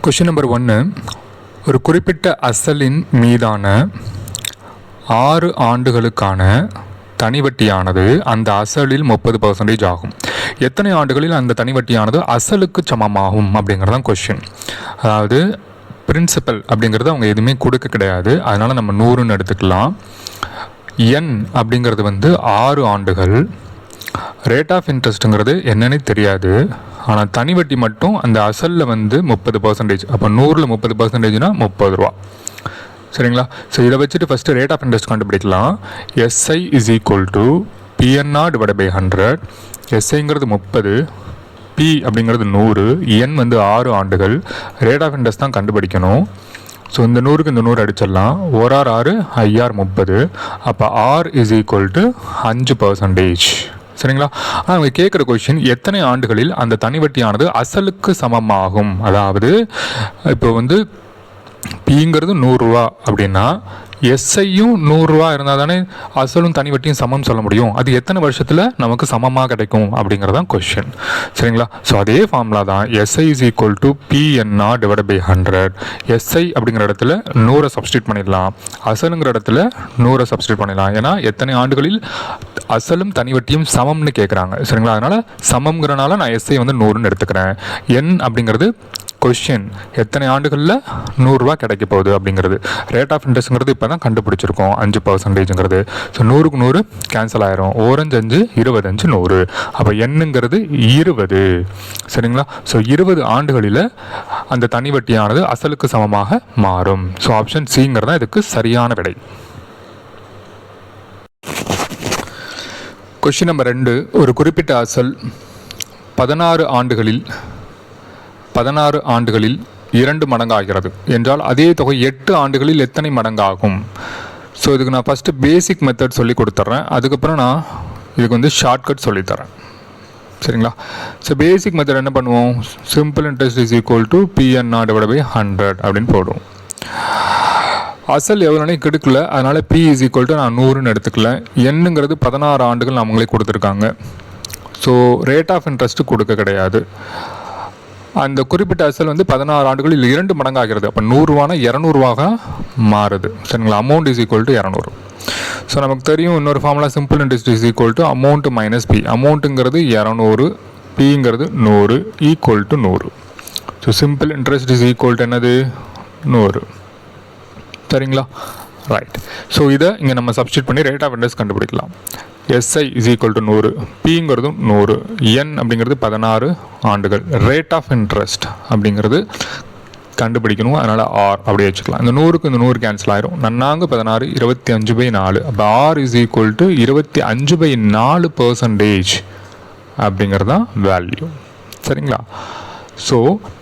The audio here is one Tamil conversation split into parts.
கொஷின் நம்பர் 1, ஒரு குறிப்பிட்ட அசலின் மீதான 6 ஆண்டுகளுக்கான தனிவட்டியானது அந்த அசலில் 30% ஆகும். எத்தனை ஆண்டுகளில் அந்த தனிவட்டியானது அசலுக்கு சமமாகும் அப்படிங்கிறதான் கொஷின். அதாவது பிரின்சிபல் அப்படிங்கிறது அவங்க எதுவுமே கொடுக்க கிடையாது, அதனால் நம்ம 100ன்னு எடுத்துக்கலாம். என் அப்படிங்கிறது 6 ஆண்டுகள். ரேட் ஆஃப் இன்ட்ரெஸ்ட்டுங்கிறது என்னன்னு தெரியாது, ஆனால் தனி வட்டி மட்டும் அந்த அசலில் 30%. அப்போ 100ல் 30%னா 30 ரூபா. சரிங்களா? ஸோ இதை வச்சுட்டு ஃபஸ்ட்டு ரேட் ஆஃப் இன்ட்ரெஸ்ட் கண்டுபிடிக்கலாம். SI is equal to PNR divide by 100. எஸ்ஐங்கிறது 30, பி அப்படிங்கிறது 100, என் 6 ஆண்டுகள். ரேட் ஆஃப் இன்ட்ரெஸ்ட் தான் கண்டுபிடிக்கணும். ஸோ இந்த 100க்கு இந்த 100 அடிச்சிடலாம். 1R 6, IR 30. அப்போ ஆர் இஸ் ஈக்குவல் டு 5%. சரிங்களா? ஆனால் அவங்க கேட்குற கொஷின் எத்தனை ஆண்டுகளில் அந்த தனிவட்டியானது அசலுக்கு சமமாகும். அதாவது இப்போ பிங்கிறது 100 ரூபா அப்படின்னா எஸ்ஐயும் 100 ரூபா இருந்தால் தானே அசலும் தனி வட்டியும் சமம் சொல்ல முடியும். அது எத்தனை வருஷத்தில் நமக்கு சமமாக கிடைக்கும் அப்படிங்கிறதான் கொஷின். சரிங்களா? ஸோ அதே ஃபார்முலா தான் SI is equal to PNR divide by 100. SI அப்படிங்கிற இடத்துல 100 சப்ஸ்டியூட் பண்ணிடலாம், அசலுங்கிற இடத்துல 100 சப்ஸ்டியூட் பண்ணிடலாம். ஏன்னா எத்தனை ஆண்டுகளில் அசலும் தனி வட்டியும் சமம்னு கேட்குறாங்க. சரிங்களா? அதனால் சமம்ங்கிறனால நான் எஸ்ஐ 100ன்னு எடுத்துக்கிறேன். என் அப்படிங்கிறது கொஷின், எத்தனை ஆண்டுகளில் 100 ரூபா கிடைக்க போகுது அப்படிங்கிறது. ரேட் ஆஃப் இன்ட்ரெஸ்ட்ங்கிறது இப்போ தான் கண்டுபிடிச்சிருக்கோம், 5%ங்கிறது. ஸோ 100க்கு 100 கேன்சல் ஆயிரும். 1 5 25 100. அப்போ என்னங்கிறது 20. சரிங்களா? ஸோ 20 ஆண்டுகளில் அந்த தனி வட்டியானது அசலுக்கு சமமாக மாறும். ஸோ ஆப்ஷன் சிங்கிறது தான் இதுக்கு சரியான விடை. கொஷின் நம்பர் 2, ஒரு குறிப்பிட்ட அசல் 16 ஆண்டுகளில் 2 மடங்கு ஆகிறது என்றால் அதே தொகை 8 ஆண்டுகளில் எத்தனை மடங்கு ஆகும்? ஸோ இதுக்கு நான் ஃபஸ்ட்டு பேசிக் மெத்தட் சொல்லி கொடுத்துட்றேன், அதுக்கப்புறம் நான் இதுக்கு ஷார்ட்கட் சொல்லித்தரேன். சரிங்களா? ஸோ பேசிக் மெத்தட் என்ன பண்ணுவோம், simple interest is equal to PNR divide by 100 அப்படின்னு போடுவோம். அசல் எவ்வளோனே கெடுக்கல, அதனால் பி இஸ் ஈக்குவல் டு நான் 100ன்னு எடுத்துக்கல. என்னங்கிறது 16 ஆண்டுகள் நம்மளே கொடுத்துருக்காங்க. ஸோ ரேட் ஆஃப் இன்ட்ரெஸ்ட்டு கொடுக்க கிடையாது. அந்த குறிப்பிட்ட அசல் 16 ஆண்டுகளில் 2 மடங்கு ஆகிறது. அப்போ 100 ரூபானா 200 ரூபாக மாறுது. சரிங்களா? Amount is equal to 200. So நமக்கு தெரியும் இன்னொரு formula, simple interest is equal to amount minus P. அமௌண்ட்டுங்கிறது 200, பிங்கிறது 100, equal to 100. So simple interest is equal to என்னது, 100. சரிங்களா? ரைட். ஸோ இதை இங்கே நம்ம சப்ஸ்டியூட் பண்ணி ரேட் ஆஃப் இன்ட்ரெஸ்ட் கண்டுபிடிக்கலாம். எஸ்ஐ இஸ் ஈக்குவல் டு 100, பிங்கிறதும் 100, என் அப்படிங்கிறது 16 ஆண்டுகள். ரேட் ஆஃப் இன்ட்ரெஸ்ட் அப்படிங்கிறது கண்டுபிடிக்கணும், அதனால் ஆர் அப்படியே வச்சுக்கலாம். இந்த 100க்கு இந்த 100 கேன்சல் ஆயிரும். 16 25/4. அப்போ ஆர் இஸ் ஈக்குவல் டு 25/4% அப்படிங்கிறது தான் வேல்யூ. சரிங்களா? ஸோ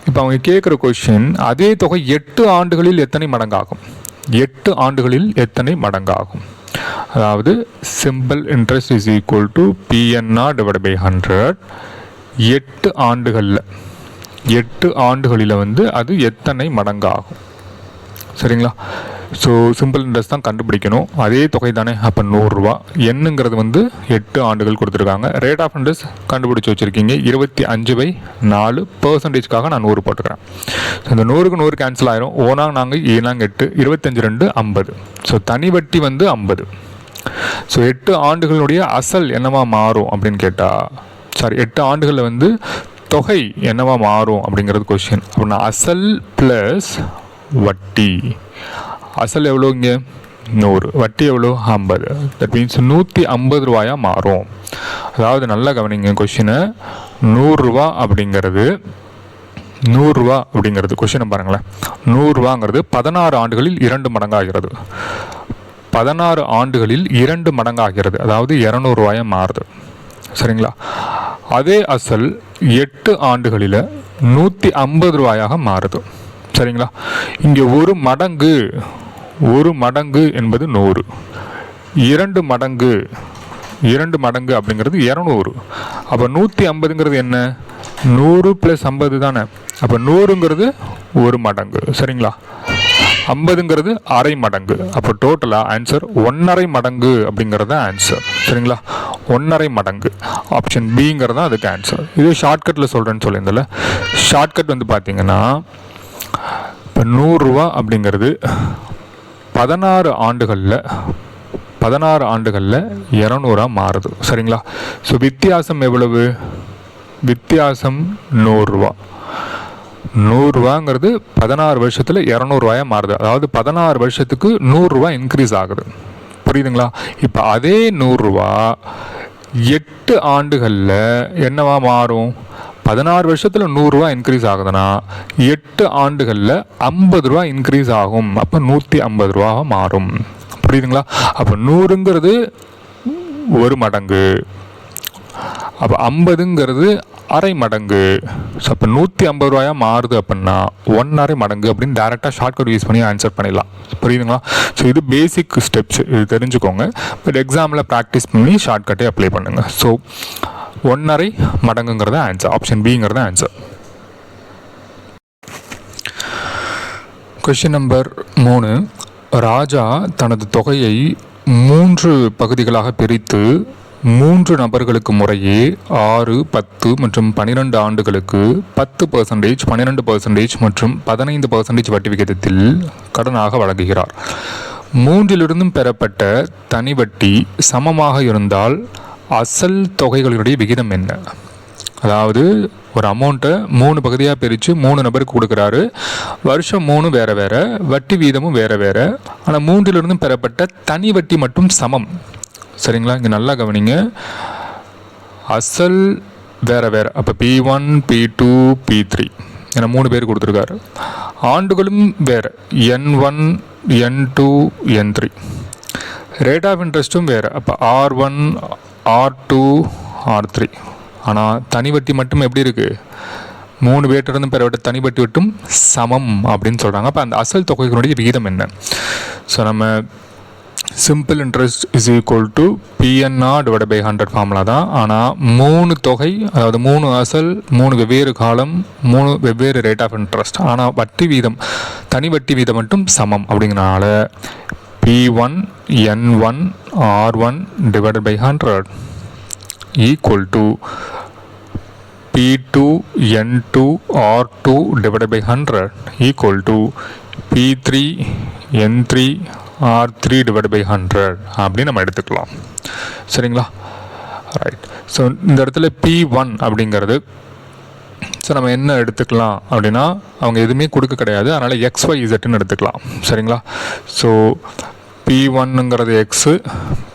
இப்போ அவங்க கேட்குற கொஷின் அதே தொகை 8 ஆண்டுகளில் எத்தனை மடங்காகும், 8 ஆண்டுகளில் எத்தனை மடங்காகும். அதாவது simple interest is equal to PNR divide by 100. 8 ஆண்டுகளில் அது எத்தனை மடங்காகும். சரிங்களா? ஸோ சிம்பிள் இன்ட்ரெஸ்ட் தான் கண்டுபிடிக்கணும், அதே தொகை தானே. அப்போ 100 ரூபா. என்னங்கிறது 8 ஆண்டுகள் கொடுத்துருக்காங்க. ரேட் ஆஃப் இன்ட்ரெஸ்ட் கண்டுபிடிச்சி வச்சுருக்கீங்க 25/4%க்காக நான் 100 போட்டுக்கிறேன். ஸோ இந்த 100க்கு 100 கேன்சல் ஆயிரும். 4 8, 25 2 50. ஸோ தனி வட்டி 50. ஸோ 8 ஆண்டுகளுடைய அசல் என்னவா மாறும் அப்படின்னு கேட்டால், 8 ஆண்டுகளில் தொகை என்னவா மாறும் அப்படிங்கிறது கொஷின். அப்படின்னா அசல் ப்ளஸ் வட்டி. அசல் எவ்வளோ இங்கே 100, வட்டி எவ்வளோ 50. தட் மீன்ஸ் 150 ரூபாயாக மாறும். அதாவது நல்லா கவனிங்க கொஷினை. 100 ரூபா அப்படிங்கிறது கொஷினை பாருங்களேன். 100 ரூபாங்கிறது 16 ஆண்டுகளில் 2 மடங்காகிறது. 16 ஆண்டுகளில் 2 மடங்காகிறது, அதாவது 200 ரூபாயாக மாறுது. சரிங்களா? அதே அசல் 8 ஆண்டுகளில் 150 ரூபாயாக மாறுது. சரிங்களா? இங்கே ஒரு மடங்கு என்பது 100. 2 மடங்கு அப்படிங்கிறது 200. அப்போ 150ங்கிறது என்ன, 100 + 50 தானே. அப்போ 100ங்கிறது 1 மடங்கு. சரிங்களா? 50ங்கிறது அரை மடங்கு. அப்போ டோட்டலாக ஆன்சர் 1.5 மடங்கு அப்படிங்கிறது தான் ஆன்சர். சரிங்களா? 1.5 மடங்கு. ஆப்ஷன் பிங்கிறது தான் அதுக்கு ஆன்சர். இது ஷார்ட்கட்டில் சொல்கிறேன்னு சொல்லியிருந்தல. ஷார்ட்கட் பார்த்தீங்கன்னா இப்போ 100 ரூபா அப்படிங்கிறது 16 ஆண்டுகளில் 200 மாறுது. சரிங்களா? ஸோ வித்தியாசம் எவ்வளவு? வித்தியாசம் 100 ரூபா. 100 ரூபாங்கிறது 16 வருஷத்தில் 200 ரூபாயா மாறுது. அதாவது 16 வருஷத்துக்கு 100 ரூபா இன்க்ரீஸ் ஆகுது. புரியுதுங்களா? இப்போ அதே 100 ரூபா 8 ஆண்டுகளில் என்னவா மாறும்? 16 வருஷத்தில் 100 ரூபா இன்க்ரீஸ் ஆகுதுன்னா 8 ஆண்டுகளில் 50 ரூபா இன்க்ரீஸ் ஆகும். அப்போ 150 ரூபா மாறும். புரியுதுங்களா? அப்போ 100ங்கிறது 1 மடங்கு, அப்போ 50ங்கிறது அரை மடங்கு. ஸோ அப்போ 150 ரூபாயா மாறுது அப்படின்னா 1/2 மடங்கு அப்படின்னு டேரெக்டாக ஷார்ட்கட் யூஸ் பண்ணி ஆன்சர் பண்ணிடலாம். புரியுதுங்களா? ஸோ இது பேசிக் ஸ்டெப்ஸ், இது தெரிஞ்சுக்கோங்க. பட் எக்ஸாமில் ப்ராக்டிஸ் பண்ணி ஷார்ட்கட்டே அப்ளை பண்ணுங்கள். ஸோ 1/2 மடங்குங்கிறத ஆன்சர், ஆப்ஷன் பிங்கிறத ஆன்சர். Question number 3. ராஜா தனது தொகையை 3 பகுதிகளாக பிரித்து 3 நபர்களுக்கு முறையே 6, 10 மற்றும் 12 ஆண்டுகளுக்கு 10%, 12% மற்றும் 15% வட்டி விகிதத்தில் கடனாக வழங்குகிறார். 3லிருந்தும் பெறப்பட்ட தனி வட்டி சமமாக இருந்தால் அசல் தொகைகளுடைய விகிதம் என்ன? அதாவது ஒரு அமௌண்ட்டை 3 பகுதியாக பிரித்து 3 நபருக்கு கொடுக்குறாரு. வருஷம் 3 வேறு வேறு, வட்டி வீதமும் வேறு வேறு. ஆனால் 3லிருந்தும் பெறப்பட்ட தனி வட்டி மட்டும் சமம். சரிங்களா? இங்கே நல்லா கவனிங்க. அசல் வேறு வேறு. அப்போ P1, P2, P3 என 3 பேர் கொடுத்துருக்காரு. ஆண்டுகளும் வேறு, N1, N2, N3. Rate of இன்ட்ரெஸ்ட்டும் வேறு. அப்போ R1, R2, R3. ஆனால் தனி வட்டி மட்டும் எப்படி இருக்குது? 3 பேர்ட்டிருந்தும் பெறப்பட்ட தனி வட்டி மட்டும் சமம் அப்படின்னு சொல்கிறாங்க. அப்போ அந்த அசல் தொகைகளுடைய விகிதம் என்ன? ஸோ நம்ம simple interest is equal to PNR divide by 100 formula தான். ஆனால் 3 தொகை, அதாவது 3 அசல், 3 வெவ்வேறு காலம், 3 வெவ்வேறு ரேட் ஆஃப் இன்ட்ரெஸ்ட். ஆனால் வட்டி வீதம், தனி வட்டி வீதம் மட்டும் சமம். அப்படிங்கிறனால P1 N1 R1 divide by 100 equal to P2 N2 R2 divide by 100 equal to P3 N3 R3 divide by 100 அப்படின்னு நம்ம எடுத்துக்கலாம். சரிங்களா? ரைட். ஸோ இந்த இடத்துல P1 அப்படிங்கிறது, ஸோ நம்ம என்ன எடுத்துக்கலாம் அப்படின்னா, அவங்க எதுவுமே கொடுக்க கிடையாது, அதனால் XYZன்னு எடுத்துக்கலாம். சரிங்களா? ஸோ P1ங்கிறது எக்ஸு,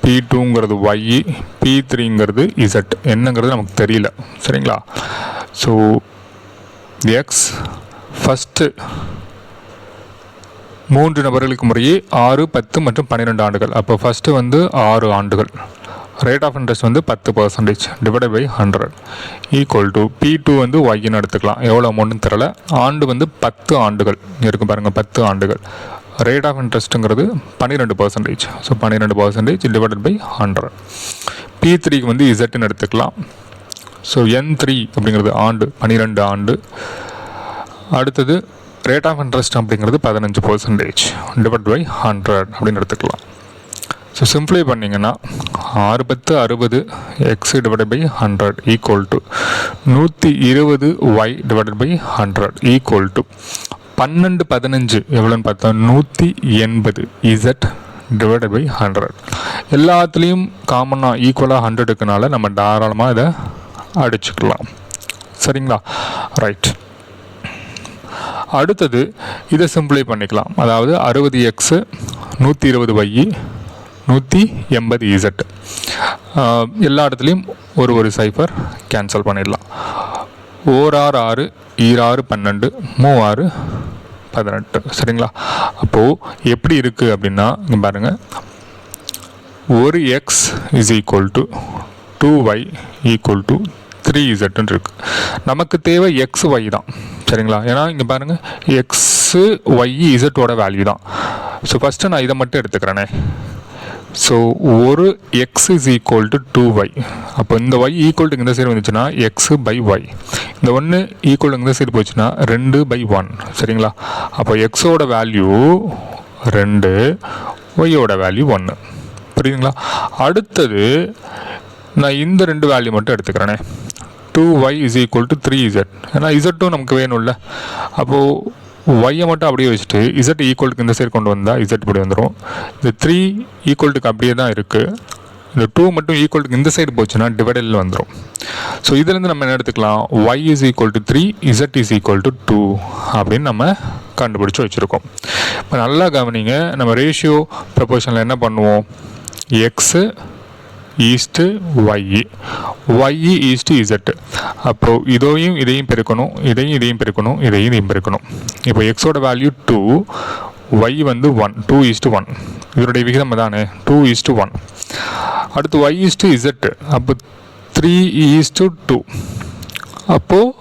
P2ங்கிறது ஒய், P3ங்கிறது இசட். என்னங்கிறது நமக்கு தெரியல. சரிங்களா? ஸோ எக்ஸ் ஃபஸ்ட்டு 3 நபர்களுக்கு முறையே 6, 10 மற்றும் 12 ஆண்டுகள். அப்போ ஃபஸ்ட்டு 6 ஆண்டுகள். Rate of interest 10% divide by 100 equal to P2 ஒய்ன்னு எடுத்துக்கலாம். எவ்வளோ அமௌண்ட்டுன்னு தெரியல. ஆண்டு 10 ஆண்டுகள் இருக்கும் பாருங்கள், 10 ஆண்டுகள். ரேட் ஆஃப் இன்ட்ரெஸ்ட்டுங்கிறது 12%. So 12% divided by 100. P3க்கு இசட்னு எடுத்துக்கலாம். ஸோ N3 அப்படிங்கிறது ஆண்டு, 12 ஆண்டு. அடுத்தது ரேட் ஆஃப் இன்ட்ரெஸ்ட் அப்படிங்கிறது 15% டிவைட் பை 100 அப்படின்னு எடுத்துக்கலாம். ஸோ சிம்ப்ளை பண்ணிங்கன்னா 6, 10, 60 x divide by 100 equal to 120 y divide by 100 equal to 12, 15 எவ்வளோன்னு பார்த்தா 180 இசட் டிவைட் பை 100. எல்லாத்துலேயும் காமனாக ஈக்குவலாக 100 இருக்குனால நம்ம தாராளமாக இதை அடிச்சுக்கலாம். சரிங்களா? ரைட். அடுத்தது இதை சிம்பிளை பண்ணிக்கலாம். அதாவது 60x 120 ஒய் 180 இசட். எல்லா இடத்துலையும் ஒரு சைஃபர் கேன்சல் பண்ணிடலாம். 1 6 2 12 3 18. சரிங்களா? அப்போது எப்படி இருக்குது அப்படின்னா, இங்கே பாருங்கள், 1x is equal to 2y equal to 3z இருக்குது. நமக்கு தேவை எக்ஸ் ஒய் தான். சரிங்களா? ஏன்னா இங்கே பாருங்கள், எக்ஸு ஒய் இசட்டோட வேல்யூ தான். ஸோ ஃபஸ்ட்டு நான் இதை மட்டும் எடுத்துக்கிறேனே. ஸோ ஒரு X is equal to 2y. அப்போ இந்த ஒய் ஈக்குவல் டு இந்த சைடு வந்துச்சுன்னா எக்ஸு பை ஒய். இந்த 1 ஈக்குவல் டு இந்த சைடு போச்சுன்னா 2/1. சரிங்களா? அப்போ எக்ஸோட வேல்யூ 2, ஒய்யோட வேல்யூ 1. புரியுதுங்களா? அடுத்தது நான் இந்த 2 வேல்யூ மட்டும் எடுத்துக்கிறேனே. 2y is equal to 3z. ஏன்னா இசட்டும் நமக்கு வேணும்ல. அப்போது ஒய்யை மட்டும் அப்படியே வச்சுட்டு இசட் ஈக்குவலுக்கு இந்த சைடு கொண்டு வந்தால் இசட் இப்படி வந்துடும். இந்த 3 ஈக்குவலுக்கு அப்படியே தான் இருக்குது. இந்த 2 மட்டும் ஈக்குவலுக்கு இந்த சைடு போச்சுன்னா டிவைடலில் வந்துடும். ஸோ இதுலேருந்து நம்ம என்ன எடுத்துக்கலாம், y is equal to 3, z is equal to 2 அப்படின்னு நம்ம கண்டுபிடிச்சி வச்சுருக்கோம். இப்போ நல்லா கவனிங்க, நம்ம ரேஷியோ ப்ரொபோர்ஷனில் என்ன பண்ணுவோம், x is to y is to z. அப்போது இதையும் பெருக்கணும், இதையும் பெருக்கணும், இதையும் பெருக்கணும். இப்போ எக்ஸோட வேல்யூ 2, ஒய் வந்து 1, 2:1. இதனுடைய விகிதம் தானே 2:1. அடுத்து ஒய் ஈஸ்ட்டு இசட்டு, அப்போ 3:2. அப்போது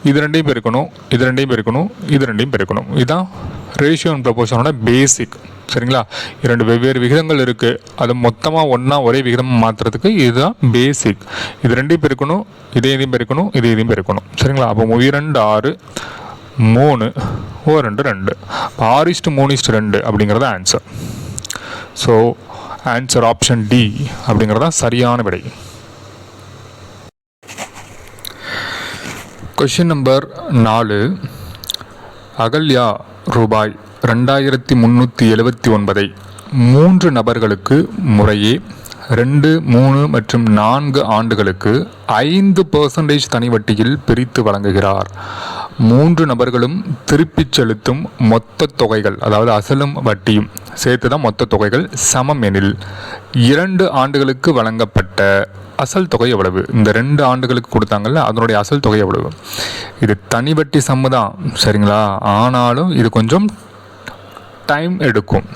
இது ரெண்டையும் பெருக்கணும், இது ரெண்டையும் பெருக்கணும். இதுதான் ரேஷியோ அண்ட் ப்ரொபோர்ஷனோட பேசிக். சரிங்களா, 2 வெவ்வேறு விகிதங்கள் இருக்குது, அது மொத்தமாக ஒன்றா ஒரே விகிதமாக மாற்றுறதுக்கு இதுதான் பேசிக். இது ரெண்டையும் பெருக்கணும், இதையும் பெருக்கணும். சரிங்களா, அப்போ 2 6, 3 2 2. 6:3:2 அப்படிங்கிறது answer. So answer option D அப்படிங்கிறதா சரியான விடை. Question number 4. அகல்யா ரூபாய் 2379 3 நபர்களுக்கு முறையே 2, 3 மற்றும் 4 ஆண்டுகளுக்கு 5% தனி வட்டியில் பிரித்து வழங்குகிறார். 3 நபர்களும் திருப்பிச் செலுத்தும் மொத்த தொகைகள், அதாவது அசலும் வட்டியும் சேர்த்து தான் மொத்த தொகைகள் சமம் எனில் 2 ஆண்டுகளுக்கு வழங்கப்பட்ட அசல் தொகை எவ்வளவு? இந்த 2 ஆண்டுகளுக்கு கொடுத்தாங்கல்ல, அதனுடைய அசல் தொகை எவ்வளவு? இது தனி வட்டி சம்மு தான், சரிங்களா. ஆனாலும் இது கொஞ்சம் டைம் எடுக்கும்.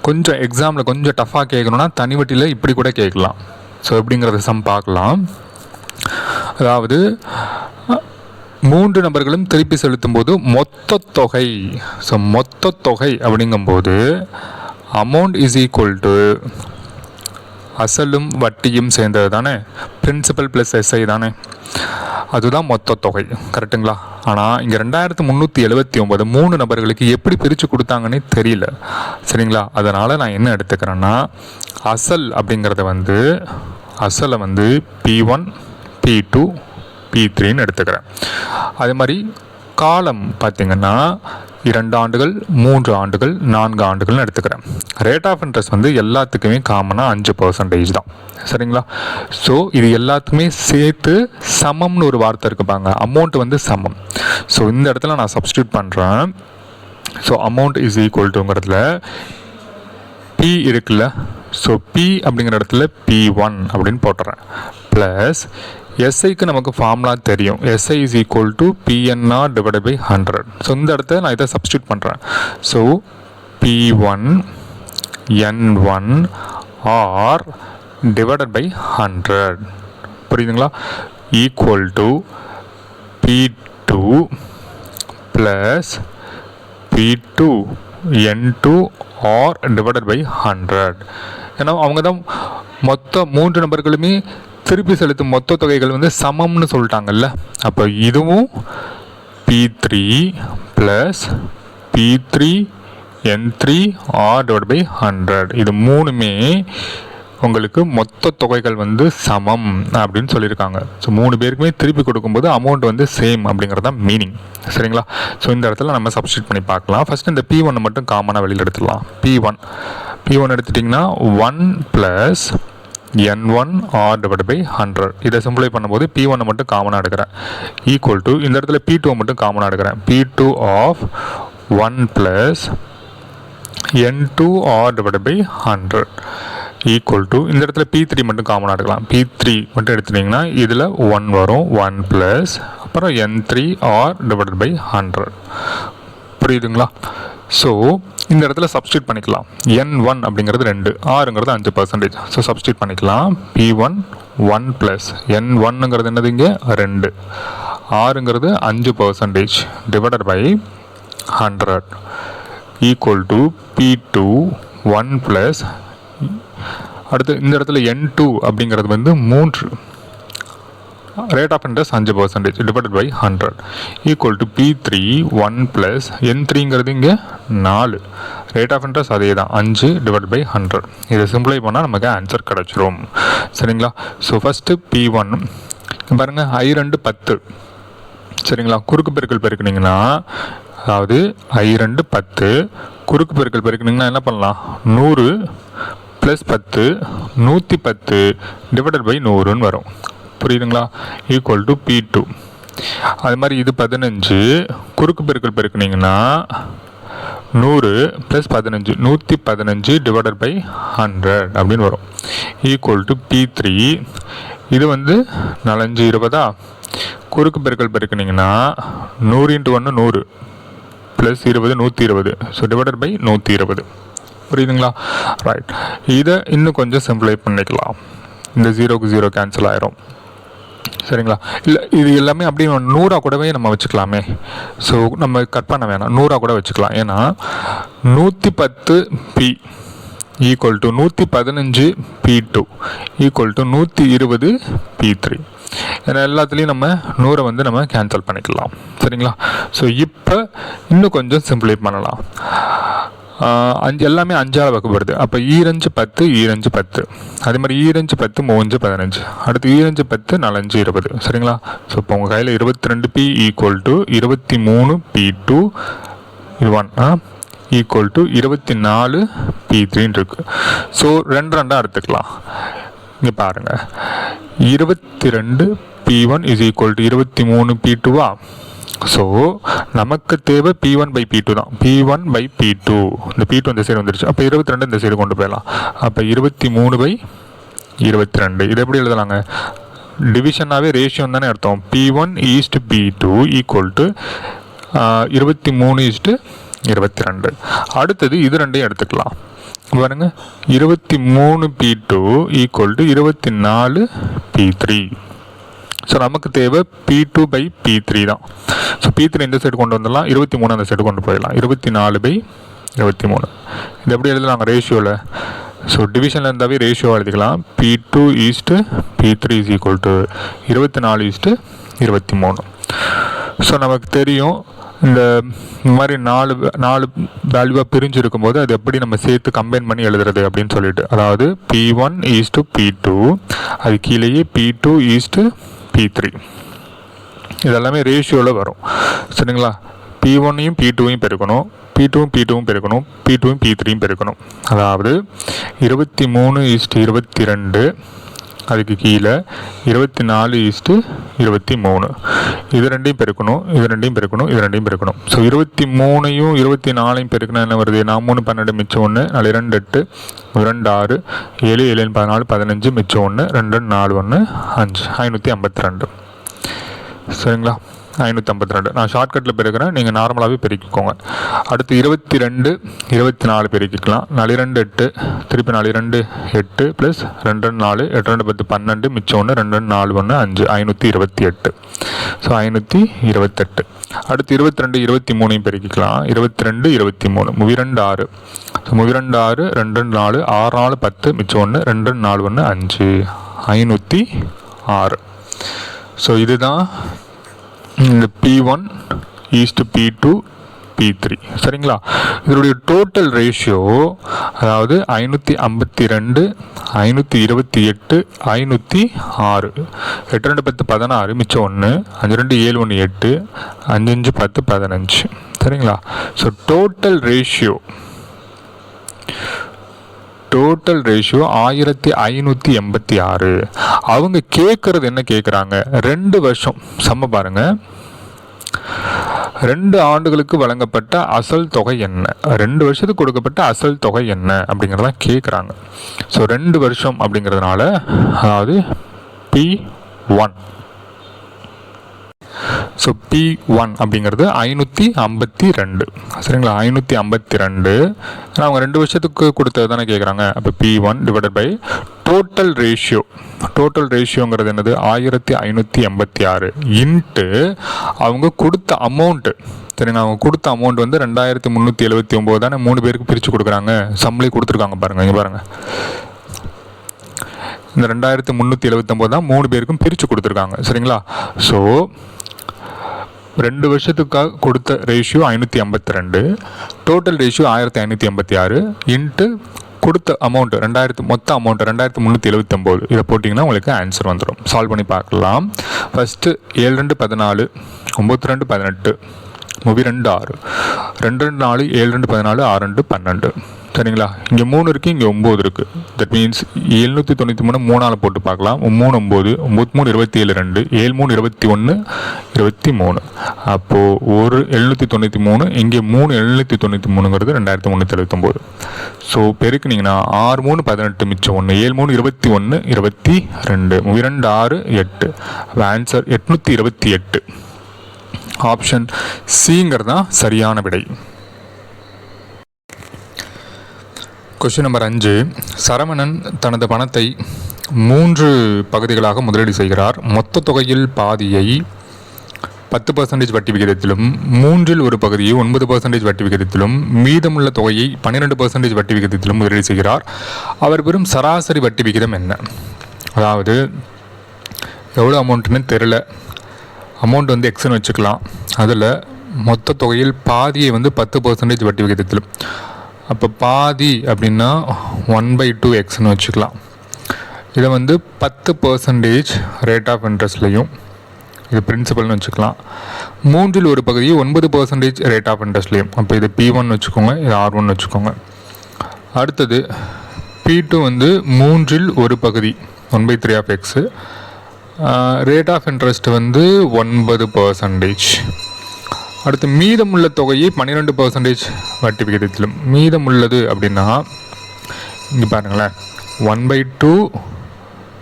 கொஞ்சம் எக்ஸாமில் கொஞ்சம் டஃப்பாக கேட்கணுன்னா தனி வட்டியில் இப்படி கூட கேட்கலாம். ஸோ எப்படிங்கிறத சம் பார்க்கலாம். அதாவது 3 நபர்களும் திருப்பி செலுத்தும் போது மொத்த தொகை, ஸோ மொத்த தொகை அப்படிங்கும்போது அமௌண்ட் இஸ் ஈக்குவல் டு அசலும் வட்டியும் சேர்ந்தது தானே, பிரின்சிபல் ப்ளஸ் எஸ்ஐ தானே, அதுதான் மொத்த தொகை. கரெக்டுங்களா. ஆனால் இங்கே 2379 3 நபர்களுக்கு எப்படி பிரித்து கொடுத்தாங்கன்னே தெரியல, சரிங்களா. அதனால் நான் என்ன எடுத்துக்கிறேன்னா, அசல் அப்படிங்கிறத வந்து அசலை வந்து P1 P2 P3ன்னு எடுத்துக்கிறேன். அதே மாதிரி காலம் பார்த்திங்கன்னா 2 ஆண்டுகள், 3 ஆண்டுகள், 4 ஆண்டுகள்னு எடுத்துக்கிறேன். ரேட் ஆஃப் இன்ட்ரெஸ்ட் வந்து எல்லாத்துக்குமே காமனாக 5% தான், சரிங்களா. ஸோ இது எல்லாத்துக்குமே சேர்த்து சமம்னு ஒரு வார்த்தை இருக்குப்பாங்க, அமௌண்ட் வந்து சமம். ஸோ இந்த இடத்துல நான் சப்ஸ்டியூட் பண்ணுறேன். ஸோ அமௌண்ட் இஸ் ஈக்குவல் டுங்கிறதுல P இருக்குல்ல, ஸோ P அப்படிங்கிற இடத்துல P1 அப்படின்னு போட்டுறேன். ப்ளஸ் எஸ்ஐக்கு நமக்கு ஃபார்முலா தெரியும், SI is equal to PNR divided by 100. So இந்த இடத்த நான் இதை சப்ஸ்டியூட் பண்ணுறேன். So P1 N1 R divided by 100, புரியுதுங்களா, equal to P2 plus P2 N2 R divided by 100. ஏன்னா அவங்க தான் மொத்த 3 நபர்களுமே திருப்பி செலுத்தும் மொத்த தொகைகள் வந்து சமம்னு சொல்லிட்டாங்கல்ல. அப்போ இதுவும் P3 plus P3 N3 R divide by 100. இது மூணுமே உங்களுக்கு மொத்த தொகைகள் வந்து சமம் அப்படின்னு சொல்லியிருக்காங்க. ஸோ 3 பேருக்குமே திருப்பி கொடுக்கும்போது அமௌண்ட் வந்து சேம் அப்படிங்கிறது தான் மீனிங், சரிங்களா. ஸோ இந்த இடத்துல நம்ம சப்ஸ்டியூட் பண்ணி பார்க்கலாம். ஃபஸ்ட்டு இந்த P1 மட்டும் காமனாக வெளியில் எடுத்துடலாம். P1 எடுத்துட்டிங்கன்னா 1 plus N1 R divide by 100. இதை சிம்பிளை பண்ணும்போது P1 மட்டும் காமனாக எடுக்கிறேன், ஈக்குவல் டு இந்த இடத்துல P2 மட்டும் காமனாக எடுக்கிறேன். P2 of 1 plus N2 R divide by 100 equal to இந்த இடத்துல P3 மட்டும் காமனாக எடுக்கலாம். P3 மட்டும் எடுத்துட்டிங்கன்னா இதில் 1 வரும், 1 ப்ளஸ் அப்புறம் N3 R டிவைட் பை 100, புரியுதுங்களா. ஸோ இந்த இடத்துல சப்ஸ்டியூட் பண்ணிக்கலாம். N1 அப்படிங்கிறது 2, Rங்கிறது 5%. ஸோ சப்ஸ்டியூட் பண்ணிக்கலாம். P1 1 ப்ளஸ் N1ங்கிறது என்னது இங்கே 2, Rங்கிறது 5% divided by 100 equal to P2 1 plus அடுத்து இந்த இடத்துல N2 அப்படிங்கிறது வந்து 3, rate of interest 5% divided by 100 equal to P3 1 plus N3ங்கிறது இங்கே 4, ரேட் ஆஃப் இன்ட்ரெஸ்ட் அதே தான் 5 டிவைட் பை 100. இதை சிம்பிளை பண்ணால் நமக்கு ஆன்சர் கிடச்சிரும், சரிங்களா. ஸோ ஃபஸ்ட்டு P1 பாருங்கள், I2 10, சரிங்களா. குறுக்கு பெருக்கல் பெருக்குனிங்கன்னா அதாவது I2 10, குறுக்கு பெருக்கல் பெருக்கினீங்கன்னா என்ன பண்ணலாம், 100 + 10 110 டிவைடட் பை 100ன்னு வரும். புரியுதுங்களா? Equal to P2. அது மாதிரி இது 15, குறுக்கு பெருக்கல் பெருக்கினீங்கன்னா 100 + 15 115 டிவைடட் பை 100 அப்படின்னு வரும். Equal to P3. இது 4 20, குறுக்கு பெருக்கல் பெருக்கினீங்கன்னா 100 × 1 100 + 20 120, ஸோ டிவைடட் பை 120. புரியுதுங்களா? ரைட். இதை இன்னும் கொஞ்சம் சிம்பிளை பண்ணிக்கலாம். இந்த 0க்கு 0 கேன்சல் ஆயிரும். சரிங்களா? இல்லை, இது எல்லாமே அப்படியே 100 கூடவே நம்ம வச்சுக்கலாமே. ஸோ நம்ம கட் பண்ண வேணாம், 100 கூட வச்சுக்கலாம். ஏன்னா 110 P equal to 115 P2 equal to 120 P3. ஏன்னா எல்லாத்துலேயும் நம்ம 100 நம்ம கேன்சல் பண்ணிக்கலாம். சரிங்களா? ஸோ இப்போ இன்னும் கொஞ்சம் சிம்பிளை பண்ணலாம். எல்லாமே 5ஆல் வகுப்படுது. அப்போ ஈரஞ்சு 10 ஈரஞ்சு 10, அதே மாதிரி ஈரஞ்சு 10 மூஞ்சு 15, அடுத்து ஈரஞ்சு 10 4 20. சரிங்களா? ஸோ இப்போ உங்கள் கையில் 22P equal to 23 P2 1 equal to 24 P3 இருக்கு. ஸோ 2 எடுத்துக்கலாம். இங்கே பாருங்கள், 22 P1 இஸ் ஈக்குவல் டு 23 P2வா? ஸோ நமக்கு தேவை P1/P2 தான். P1/P2, இந்த P2 இந்த சைடு வந்துருச்சு. அப்போ 22 இந்த சைடு கொண்டு போயிடலாம். அப்போ 23/22. இது எப்படி எழுதலாங்க? டிவிஷனாகவே ரேஷியோ தானே அர்த்தம். P1:P2 equal to 23:22. அடுத்தது இது ரெண்டையும் எடுத்துக்கலாம். பாருங்க, 23 P2 equal to 24 P3. So நமக்கு தேவை P2/P3 தான். ஸோ P3 இந்த சைடு கொண்டு வந்துடலாம், 23 அந்த சைடு கொண்டு போயிடலாம். 24/23. இது எப்படி எழுதலாங்க ரேஷியோவில்? ஸோ டிவிஷனில் இருந்தாவே ரேஷியோ எழுதிக்கலாம். P2:P3 is equal to 24:23. So நமக்கு தெரியும் இந்த மாதிரி 4 வேல்யூவாக பிரிஞ்சு இருக்கும்போது அது எப்படி நம்ம சேர்த்து கம்பைன் பண்ணி எழுதுறது அப்படின்னு சொல்லிட்டு. அதாவது P1:P2, அது கீழேயே P2:P3. இதெல்லாமே ரேஷியோவில் வரும். சரிங்களா? P1ஐயும் P2வையும் பெருக்கணும், P2வும் P2வும் பெருக்கணும், P2வும் P3யும் பெருக்கணும். அதாவது 23:22, அதுக்கு கீழே 24:23. இது ரெண்டையும் பெருக்கணும், இது ரெண்டையும் பெருக்கணும், இது ரெண்டையும் பெருக்கணும். ஸோ 23ஐயும் 24ஐயும் பெருக்கினா என்ன வருது? 4 3 12 மிச்சம் 1, 4 2 8, 2 6, 7 7 14 15 மிச்சம் 1, 2 4 1 5, 552. சரிங்களா? 552. நான் ஷார்ட்கட்டில் பெருக்கிறேன், நீங்கள் நார்மலாகவே பெருக்கிக்கோங்க. அடுத்து 22 24 பெருக்கிக்கலாம். 4 2 8, திருப்பி 4 2 8 ப்ளஸ் 2 4 8 2 10 12 மிச்சம் 1, 2 4 1 5, 528. ஸோ 528. அடுத்து 22 23 பெருக்கிக்கலாம். 22 23 32 6. ஸோ 32 6 2 4 6 4 10 மிச்சம் 1, 2 4 1 5, 506. ஸோ இதுதான் இந்த P1:P2 P3. சரிங்களா? இதனுடைய டோட்டல் ரேஷியோ அதாவது 552 528 506. 8 2 10 16 மிச்சம் 1, 5 2 7 1 8, 5 5 10 15. சரிங்களா? So total ratio 1586. அவங்க கேட்கறது என்ன கேட்குறாங்க? 2 வருஷம் சம பாருங்க. 2 ஆண்டுகளுக்கு வழங்கப்பட்ட அசல் தொகை என்ன, 2 வருஷத்துக்கு கொடுக்கப்பட்ட அசல் தொகை என்ன அப்படிங்கிறத கேட்குறாங்க. ஸோ 2 வருஷம் அப்படிங்கிறதுனால அதாவது P1. ஸோ P1 அப்படிங்கிறது 552. சரிங்களா? 552. அவங்க 2 வருஷத்துக்கு கொடுத்தது தானே கேட்குறாங்க. அப்போ P1 divided by total ratio. Total ரேஷியோங்கிறது என்னது? 1586 இன்ட்டு அவங்க கொடுத்த அமௌண்ட்டு. சரிங்க, அவங்க கொடுத்த அமௌண்ட் 2379 தானே 3 பேருக்கு பிரித்து கொடுக்குறாங்க. சம்பளி கொடுத்துருக்காங்க பாருங்கள், இங்கே பாருங்கள். இந்த 2379 தான் 3 பேருக்கும் பிரித்து கொடுத்துருக்காங்க. சரிங்களா? ஸோ 2 வருஷத்துக்காக கொடுத்த ரேஷியோ 552, டோட்டல் ரேஷியோ 1586 இன்ட்டு கொடுத்த அமௌண்ட் 2000, மொத்த அமௌண்ட் 2379. இதை போட்டிங்கன்னா உங்களுக்கு ஆன்சர் வந்துடும். சால்வ் பண்ணி பார்க்கலாம். First 7 2 14, 9 2 18, movie 2 6, 2 2 4, 7 2 14, 6 2 12. சரிங்களா? இங்கே 3 இருக்குது, இங்கே 9 இருக்குது. தட் மீன்ஸ் 793 3ஆல் போட்டு பார்க்கலாம். 3 9, 9 3 27 2, 7 3 21 23. அப்போது ஒரு 793, இங்கே 3 793ங்கிறது 2379. ஸோ பெருக்குனிங்கன்னா 6 3 18 மிச்சம் 1, 7 3 21 22, 2 6 8. ஆன்சர் 828. ஆப்ஷன் சிங்கிறது தான் சரியான விடை. Question number 5. சரவணன் தனது பணத்தை 3 பகுதிகளாக முதலீடு செய்கிறார். மொத்த தொகையில் பாதியை 10% வட்டி விகிதத்திலும், 3இல் ஒரு பகுதியை 9% வட்டி விகிதத்திலும், மீதமுள்ள தொகையை 12% வட்டி விகிதத்திலும் முதலீடு செய்கிறார். அவர் பெறும் சராசரி வட்டி விகிதம் என்ன? அதாவது எவ்வளோ அமௌண்ட்டுன்னு தெரில, அமௌண்ட் வந்து எக்ஸ்ன்னு வச்சுக்கலாம். அதில் மொத்த தொகையில் பாதியை வந்து 10% வட்டி விகிதத்திலும், அப்போ பாதி அப்படின்னா 1/2x வச்சுக்கலாம். இதை வந்து 10% ரேட் ஆஃப் இன்ட்ரெஸ்ட்லையும், இது பிரின்சிபல்னு வச்சுக்கலாம். 3இல் ஒரு பகுதியை 9% ரேட் ஆஃப் இன்ட்ரெஸ்ட்லையும், அப்போ இது P1 வச்சுக்கோங்க, இது R1 வச்சுக்கோங்க. அடுத்தது P2 வந்து 3இல் ஒரு பகுதி 1/3 of x, rate of interest வந்து 9%. அடுத்து மீதமுள்ள தொகையை 12% வட்டி விகிதத்திலும். மீதமுள்ளது அப்படின்னா இங்கே பாருங்களேன், 1/2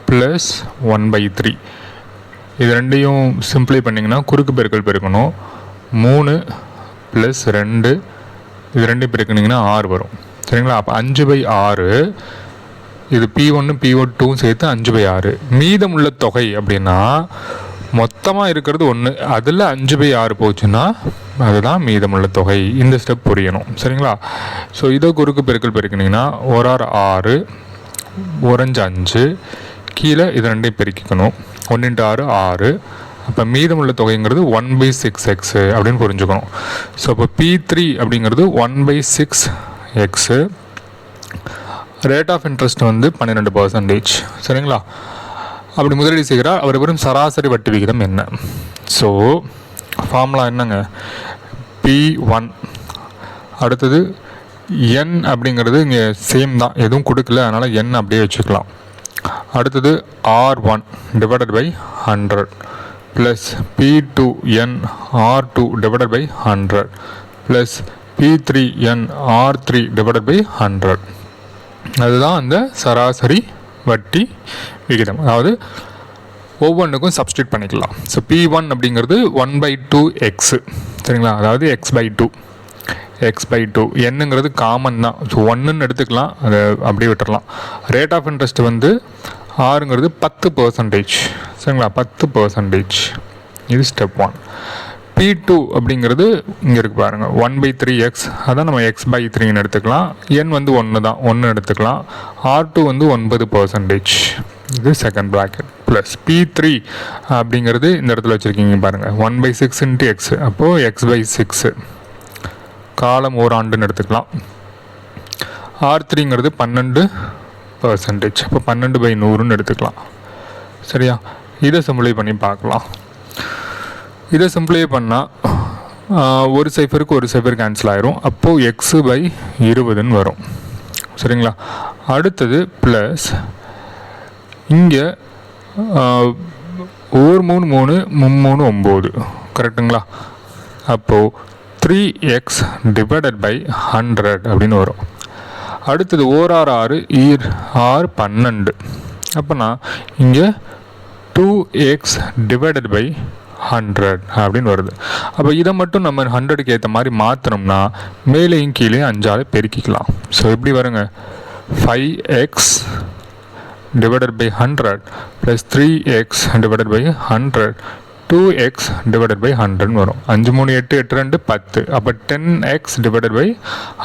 + 1/3. இது ரெண்டையும் சிம்பிளை பண்ணிங்கன்னா குறுக்கு பெருக்கல் பெருக்கணும். 3 + 2, இது ரெண்டையும் பெருக்கினீங்கன்னா 6 வரும். சரிங்களா? அப்போ 5/6. இது P1 P2 சேர்த்து 5/6. மீதமுள்ள தொகை அப்படின்னா மொத்தமாக இருக்கிறது 1, அதில் 5/6 போச்சுன்னா அதுதான் மீதமுள்ள தொகை. இந்த ஸ்டெப் புரியணும். சரிங்களா? ஸோ இதை குறுக்கு பெருக்கல் பெருக்கினீங்கன்னா 1 6, 1 5, கீழே இது ரெண்டையும் பெருக்கிக்கணும். 1 × 6 6. அப்போ மீதமுள்ள தொகைங்கிறது 1/6x அப்படின்னு புரிஞ்சுக்கணும். ஸோ இப்போ P3 அப்படிங்கிறது 1/6x. ரேட் ஆஃப் இன்ட்ரெஸ்ட் வந்து 12%. சரிங்களா? அப்படி முதலீடு செய்கிறார். அவர் வெறும் சராசரி வட்டி விகிதம் என்ன? ஸோ ஃபார்முலா என்னங்க? P1. அடுத்தது N அப்படிங்கிறது இங்கே சேம் தான், எதுவும் கொடுக்கல, அதனால் N அப்படியே வச்சுக்கலாம். அடுத்தது R1 / 100 plus P2N R2 / 100 plus P3N R3 / 100. அதுதான் அந்த சராசரி வட்டி விகிதம். அதாவது ஒவ்வொன்றுக்கும் சப்ஸ்டியூட் பண்ணிக்கலாம். ஸோ P1 அப்படிங்கிறது 1/2x. சரிங்களா? அதாவது x/2 என்னங்கிறது காமன் தான். ஸோ 1ன்னு எடுத்துக்கலாம், அதை அப்படியே விட்டுடலாம். ரேட் ஆஃப் இன்ட்ரெஸ்ட் வந்து ஆறுங்கிறது 10%. சரிங்களா? 10%. இது ஸ்டெப் 1. P2 அப்படிங்கிறது இங்கே இருக்கு பாருங்கள், 1/3x. அதான் நம்ம x/3ன்னு எடுத்துக்கலாம். n வந்து 1 தான், 1 எடுத்துக்கலாம். R2 வந்து 9%. இது செகண்ட் ப்ராக்கெட். ப்ளஸ் P3 அப்படிங்கிறது இந்த இடத்துல வச்சுருக்கீங்க பாருங்கள், 1/6 × x. அப்போது x/6 காலம் ஓராண்டுன்னு எடுத்துக்கலாம். R3ங்கிறது 12%. அப்போ 12/100ன்னு எடுத்துக்கலாம். சரியா? இதை சிம்பிளை பண்ணி பார்க்கலாம். இதை சிம்பிளை பண்ணால் ஒரு சைஃபருக்கு ஒரு சைஃபர் கேன்சல் ஆயிரும். அப்போது x/20ன்னு வரும். சரிங்களா? அடுத்தது ப்ளஸ் இங்கே 1 3 3 3 9. கரெக்டுங்களா? அப்போது 3x / 100 அப்படின்னு வரும். அடுத்தது 1 6 6 12. அப்போனா இங்கே 2x / 100 அப்படின்னு வருது. அப்போ இதை மட்டும் நம்ம 100க்கு ஏற்ற மாதிரி மாற்றினோம்னா மேலேயும் கீழே 5ஆல் பெருக்கிக்கலாம். ஸோ எப்படி வருங்க? 5x / 100 ப்ளஸ் 3x / 100 2x / 100 வரும். 5 3 8 8 2 10. அப்போ 10x /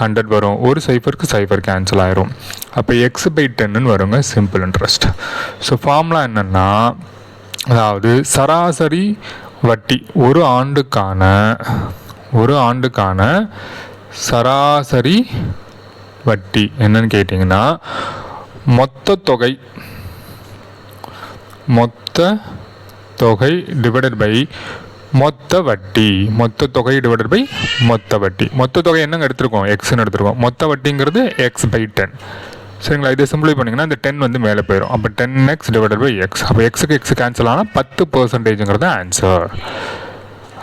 100 வரும். ஒரு சைஃபருக்கு சைஃபர் கேன்சல் ஆயிரும். அப்போ x/10ன்னு வருங்க சிம்பிள் இன்ட்ரெஸ்ட். ஸோ ஃபார்முலா என்னென்னா, அதாவது சராசரி வட்டி ஒரு ஆண்டுக்கான சராசரி வட்டி என்னன்னு கேட்டிங்கன்னா, மொத்த தொகை டிவைடட் பை மொத்த வட்டி, மொத்த தொகை டிவைடட் பை மொத்த வட்டி. மொத்த தொகை என்னங்க எடுத்திருக்கோம், எக்ஸ்ன்னு எடுத்திருக்கோம். மொத்த வட்டிங்கிறது x/10. சரிங்களா, இதை சிம்பிளை பண்ணிங்கன்னா இந்த 10 வந்து மேலே போயிடும். அப்போ 10x டிவைடட் பை எக்ஸ். அப்போ எக்ஸுக்கு எக்ஸ் கேன்சல் ஆனால் 10%ங்கிறது ஆன்சர்.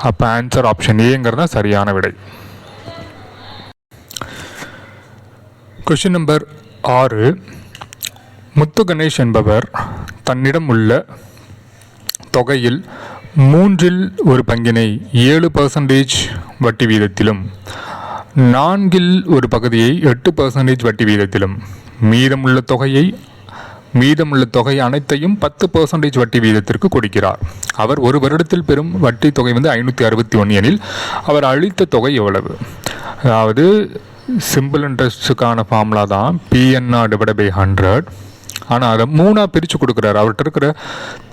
அப்போ ஆன்சர் ஆப்ஷன் ஏங்கிறது தான் சரியான விடை. Question number 6. முத்து கணேஷ் என்பவர் தன்னிடம் உள்ள தொகையில் 3இல் ஒரு பங்கினை 7% வட்டி வீதத்திலும் 4இல் ஒரு பகுதியை 8% வட்டி வீதத்திலும் மீதமுள்ள தொகை அனைத்தையும் 10% வட்டி வீதத்திற்கு கொடுக்கிறார். அவர் ஒரு வருடத்தில் பெறும் வட்டி தொகை வந்து 561 எனில் அவர் அளித்த தொகை எவ்வளவு? அதாவது சிம்பிள் இன்ட்ரெஸ்ட்டுக்கான ஃபார்முலா தான் PNR டிவைடட் பை 100. ஆனால் அதை 3ஆக பிரித்து கொடுக்குறாரு. அவர்கிட்ட இருக்கிற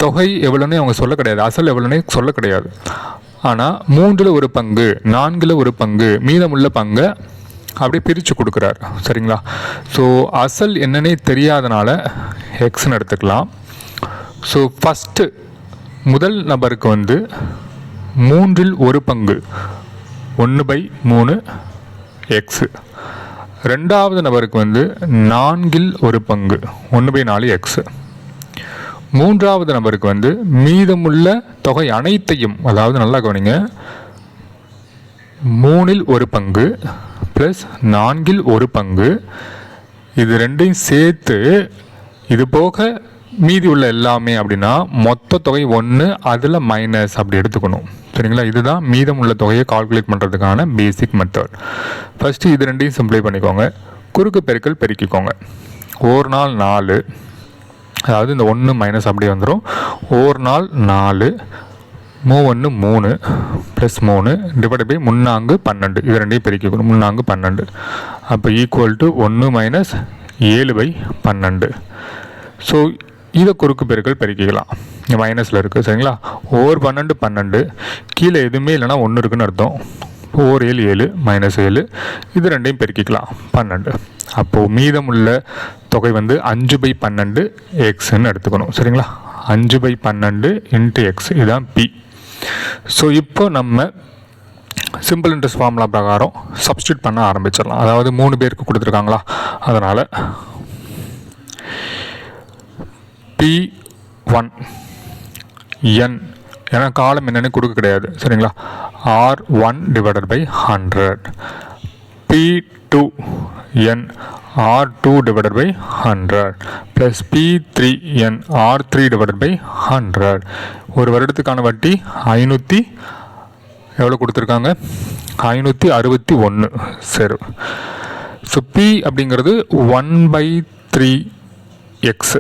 தொகை எவ்வளோன்னே அவங்க சொல்ல கிடையாது, அசல் எவ்வளோன்னே சொல்ல கிடையாது. ஆனால் 3இல் ஒரு பங்கு, 4இல் ஒரு பங்கு, மீதமுள்ள பங்கை அப்படியே பிரித்து கொடுக்குறார். சரிங்களா, ஸோ அசல் என்னன்னே தெரியாதனால எக்ஸ்ன்னு எடுத்துக்கலாம். ஸோ ஃபஸ்ட்டு முதல் நபருக்கு வந்து 3இல் ஒரு பங்கு 1/3 எக்ஸு. ரெண்டாவது நபருக்கு வந்து 4இல் ஒரு பங்கு 1/4 எக்ஸு. மூன்றாவது நபருக்கு வந்து மீதமுள்ள தொகை அனைத்தையும், அதாவது நல்லா கவனிங்க, 3இல் ஒரு பங்கு ப்ளஸ் 4இல் ஒரு பங்கு, இது ரெண்டையும் சேர்த்து இது போக மீதி உள்ள எல்லாமே அப்படின்னா மொத்த தொகை 1, அதில் மைனஸ் அப்படி எடுத்துக்கணும். சரிங்களா, இதுதான் மீதம் உள்ள தொகையை கால்குலேட் பண்ணுறதுக்கான பேசிக் மெத்தட். ஃபஸ்ட்டு இது ரெண்டையும் சிம்பிளை பண்ணிக்கோங்க. குறுக்கு பெருக்கல் பெருக்கிக்கோங்க. ஒரு நாள் 4, அதாவது இந்த 1 மைனஸ் அப்படியே வந்துடும். ஒரு நாள் 4, 1 3 ப்ளஸ் 3 டிவைட் பை 3 12. இது ரெண்டையும் பெருக்கிக்கணும். 3 12. அப்போ ஈக்குவல் டு 1 மைனஸ் 7/12. ஸோ இதை குறுக்கு பெருக்கல் பெருக்கிக்கலாம். இங்கே மைனஸில் இருக்குது. சரிங்களா, ஓர் 12 12, கீழே எதுவுமே இல்லைனா 1 இருக்குன்னு அர்த்தம். ஓர் 7 7 -7, இது ரெண்டையும் பெருக்கிக்கலாம் 12. அப்போது மீதமுள்ள தொகை வந்து 5/12 எக்ஸ்ன்னு எடுத்துக்கணும். சரிங்களா, 5/12 இன்ட்டு எக்ஸ், இதுதான் பி. ஸோ இப்போ நம்ம சிம்பிள் இன்ட்ரெஸ்ட் ஃபார்முலா பிரகாரம் சப்ஸ்டியூட் பண்ண ஆரம்பிச்சிடலாம். அதாவது 3 பேருக்கு கொடுத்துருக்காங்களா, அதனால் P1 n, ஏன்னா காலம் என்னென்னு கொடுக்க கிடையாது. சரிங்களா, R1 divided by 100. P2 n R2 divided by 100 plus P3 n R3 divided by 100. ஒரு வருடத்துக்கான வட்டி 500 எவ்வளோ கொடுத்துருக்காங்க, 561. சரி, ஸோ P அப்படிங்கிறது 1/3 எக்ஸ்,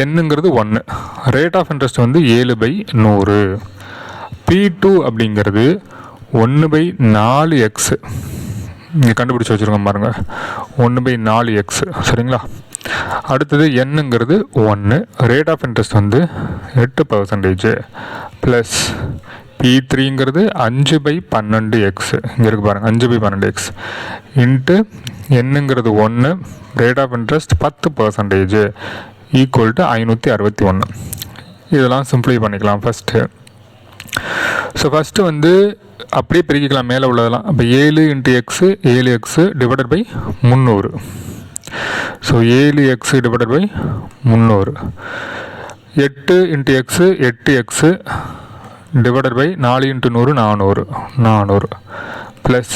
என்னங்கிறது 1, ரேட் ஆஃப் இன்ட்ரெஸ்ட் வந்து 7/100. P2 அப்படிங்கிறது 1/4 எக்ஸ், இங்கே கண்டுபிடிச்சி வச்சுருக்கோம் பாருங்கள், 1/4 எக்ஸ். சரிங்களா, அடுத்தது என்னங்கிறது 1, ரேட் ஆஃப் இன்ட்ரெஸ்ட் வந்து 8% ப்ளஸ் P3ங்கிறது 5/12 எக்ஸ், இங்கே இருக்குது பாருங்கள், 5/12 எக்ஸ் இன்ட்டு என்னங்கிறது 1, rate of interest 10% equal to 561. இதெல்லாம் சிம்பிளை பண்ணிக்கலாம் ஃபஸ்ட்டு. ஸோ ஃபஸ்ட்டு வந்து அப்படியே பிரிக்கலாம் மேலே உள்ளதெல்லாம். அப்போ 7 into x 7x divided by 300. So 7x divided by 300. 8 into x 8x divided by 4 into 100 400 plus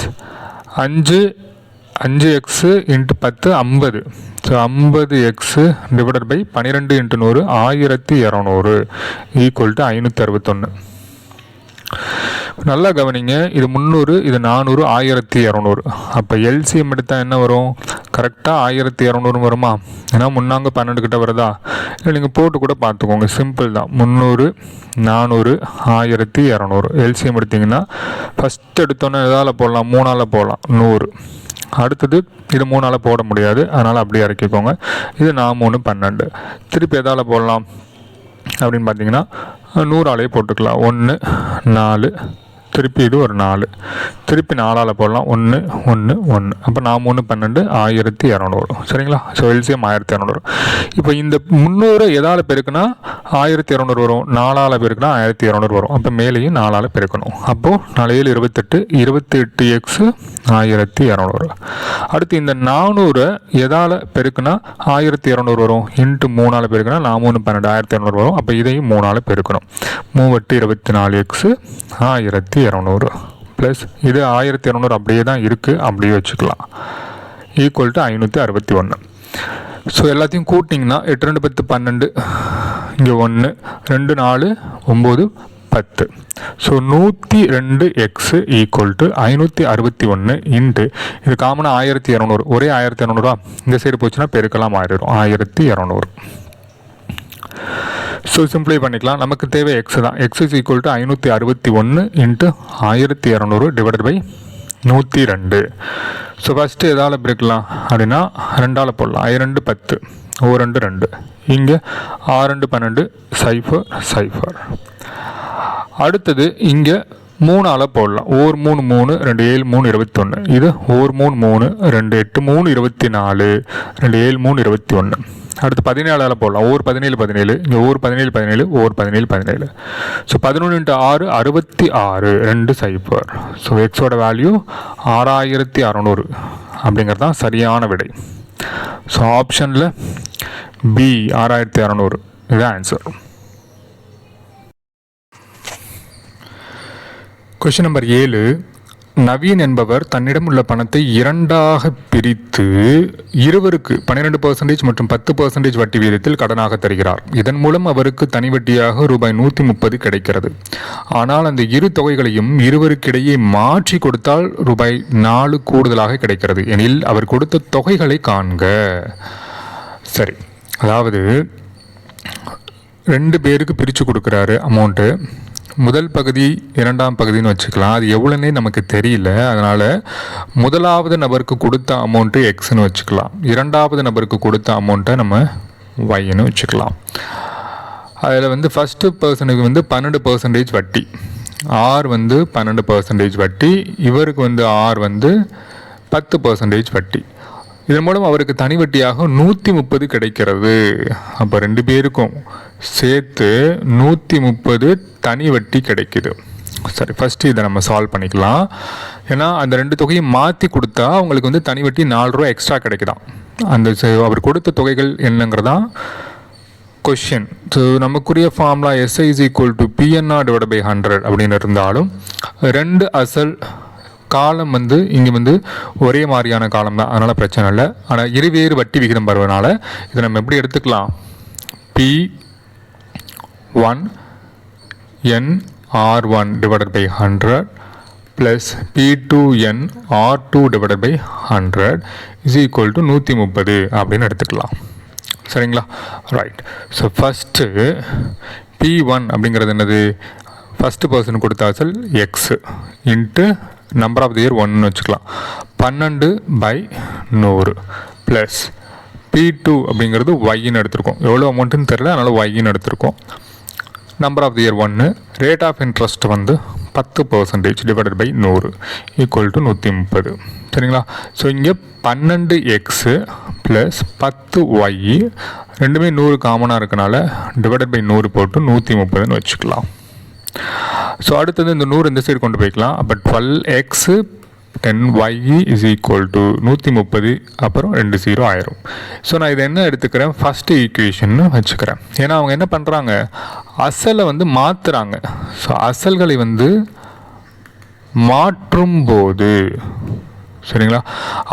5x into 10 50. So 50x divided by 12 into 100 1200 equal to 561. நல்லா கவனிங்க, இது 300, இது 400, 1200. அப்போ எல்சிஎம் எடுத்தால் என்ன வரும், கரெக்டாக 1200 வருமா? ஏன்னா 12 கிட்ட வருதா? இல்லை நீங்கள் போட்டு கூட பார்த்துக்கோங்க, சிம்பிள் தான். 300 400 1200 எல்சிஎம் எடுத்திங்கன்னா ஃபஸ்ட் எடுத்தோன்னே எதால் போடலாம், 3ஆல் போடலாம், 100. அடுத்தது இது 3ஆல் போட முடியாது, அதனால் அப்படியே இறக்கிக்கோங்க. இது 4 12. திருப்பி எதால் போடலாம் அப்படின்னு பார்த்தீங்கன்னா 100ஆலே போட்டுக்கலாம். 1 4 திருப்பி இது ஒரு 4, திருப்பி 4ஆல் போடலாம். 1 1 1, அப்போ 4 3 12, 1200. சரிங்களா? So LCM 1200. இப்போ இந்த 300 எதால் பெருக்குனா 1200 வரும், 4ஆல் பெருக்குனா 1200 வரும். அப்போ மேலேயும் 4ஆல் பெருக்கணும். அப்போது 4 7 28, 28x 1200. அடுத்து இந்த 400 எதால் பெருக்குனா 1200 வரும், இன்ட்டு 3ஆல் பெருக்குனா 4 3 12, 1200 வரும். அப்போ இதையும் 3ஆல் பெருக்கணும். 3 24x 1200 ப்ளஸ் இது 1200 அப்படியே தான் இருக்குது, அப்படியே வச்சுக்கலாம். Equal to 561. ஸோ எல்லாத்தையும் கூட்டிங்கன்னா 8 2 10 12, இங்கே 1 2 4 9 10. So 102x equal to 561 into இது காமனாக 1200, ஒரே 1200 இந்த சைடு போச்சுன்னா பெருக்கலாம் மாறிடும் 1200. ஸோ சிம்பிளை பண்ணிக்கலாம். நமக்கு தேவை எக்ஸ் தான். X is equal to 561 into 1200 divided by 102. So first எதால் பிரிக்கலாம் அப்படின்னா 2ஆல் போடலாம். 2 10, 2 2, இங்கே 6 12 0 0. அடுத்தது இங்கே 3ஆல் போடலாம். 1 3 3, 2 7 3 21, இது 1 3 3, 2 8 3 24, 2 7 3 21. அடுத்து 17ஆல் போடலாம். 1 17 17, இங்கே 1 17 17, 1 17 17. ஸோ 11 × 6 66, 2 0. ஸோ எக்ஸோட வேல்யூ 6600 அப்படிங்கிறது தான் சரியான விடை. ஸோ ஆப்ஷனில் பி 6600 இது ஆன்சர். Question number 7. நவீன் என்பவர் தன்னிடம் உள்ள பணத்தை 2ஆக பிரித்து இருவருக்கு 12% மற்றும் 10% வட்டி வீதத்தில் கடனாக தருகிறார். இதன் மூலம் அவருக்கு தனி வட்டியாக ரூபாய் 130 கிடைக்கிறது. ஆனால் அந்த இரு தொகைகளையும் இருவருக்கிடையே மாற்றி கொடுத்தால் ரூபாய் 4 கூடுதலாக கிடைக்கிறது எனில் அவர் கொடுத்த தொகைகளை காண்க. சரி, அதாவது 2 பேருக்கு பிரித்து கொடுக்குறாரு அமௌண்ட்டு. முதல் பகுதி 2ஆம் பகுதின்னு வச்சுக்கலாம். அது எவ்வளோன்னே நமக்கு தெரியல. அதனால் முதலாவது நபருக்கு கொடுத்த அமௌண்ட்டு எக்ஸ்ன்னு வச்சுக்கலாம். 2ஆவது நபருக்கு கொடுத்த அமௌண்ட்டை நம்ம ஒய்ன்னு வச்சுக்கலாம். அதில் ஃபஸ்ட்டு பர்சனுக்கு 12% வட்டி, ஆர் 12% வட்டி, இவருக்கு ஆர் 10% வட்டி. இதன் மூலம் அவருக்கு தனி வட்டியாக 130 கிடைக்கிறது. அப்போ 2 பேருக்கும் சேர்த்து 130 தனி வட்டி கிடைக்குது. சரி, ஃபஸ்ட்டு இதை நம்ம சால்வ் பண்ணிக்கலாம். ஏன்னா அந்த 2 தொகையும் மாற்றி கொடுத்தா அவங்களுக்கு தனி வட்டி 4 ரூபா எக்ஸ்ட்ரா கிடைக்குதான். அந்த அவர் கொடுத்த தொகைகள் என்னங்கிறதான் கொஷின். ஸோ நமக்குரிய formula SI is equal to PNR divided by 100 அப்படின்னு இருந்தாலும் 2 அசல் காலம் இங்கே ஒரே மாதிரியான காலம் தான், அதனால் பிரச்சனை இல்லை. ஆனால் இருவேறு வட்டி விகிதம் வருவதனால இதை நம்ம எப்படி எடுத்துக்கலாம்? P1 NR1 divided by 100 plus P2 NR2 divided by 100 is equal to 130 அப்படின்னு எடுத்துக்கலாம். சரிங்களா? ரைட். ஸோ ஃபஸ்ட்டு P1 அப்படிங்கிறது என்னது? ஃபஸ்ட்டு பர்சன் கொடுத்த அசல் X into number of the year 1ன்னு வச்சுக்கலாம். 12/100 ப்ளஸ் P2 அப்படிங்கிறது ஒய்ன்னு எடுத்திருக்கோம். எவ்வளோ அமௌண்ட்டுன்னு தெரியல, அதனால் ஒய்ன்னு எடுத்திருக்கோம். Number of the year 1, rate of interest 10% divided by 100 equal to 130. சரிங்களா? ஸோ இங்கே 12x ப்ளஸ் 10y ரெண்டுமே 100 காமனாக இருக்கனால டிவைடட் பை 100 போட்டு 130ன்னு வச்சுக்கலாம். ஸோ அடுத்தது இந்த 100 இந்த சைடு கொண்டு போய்க்கலாம். அப்போ 12x 10y is equal to 130, அப்புறம் 2 0 ஆயிரும். ஸோ நான் இதை என்ன எடுத்துக்கிறேன்? ஃபஸ்ட்டு ஈக்குவேஷன்னு வச்சுக்கிறேன். ஏன்னா அவங்க என்ன பண்ணுறாங்க? அசலை மாற்றுறாங்க. ஸோ அசல்களை மாற்றும்போது, சரிங்களா,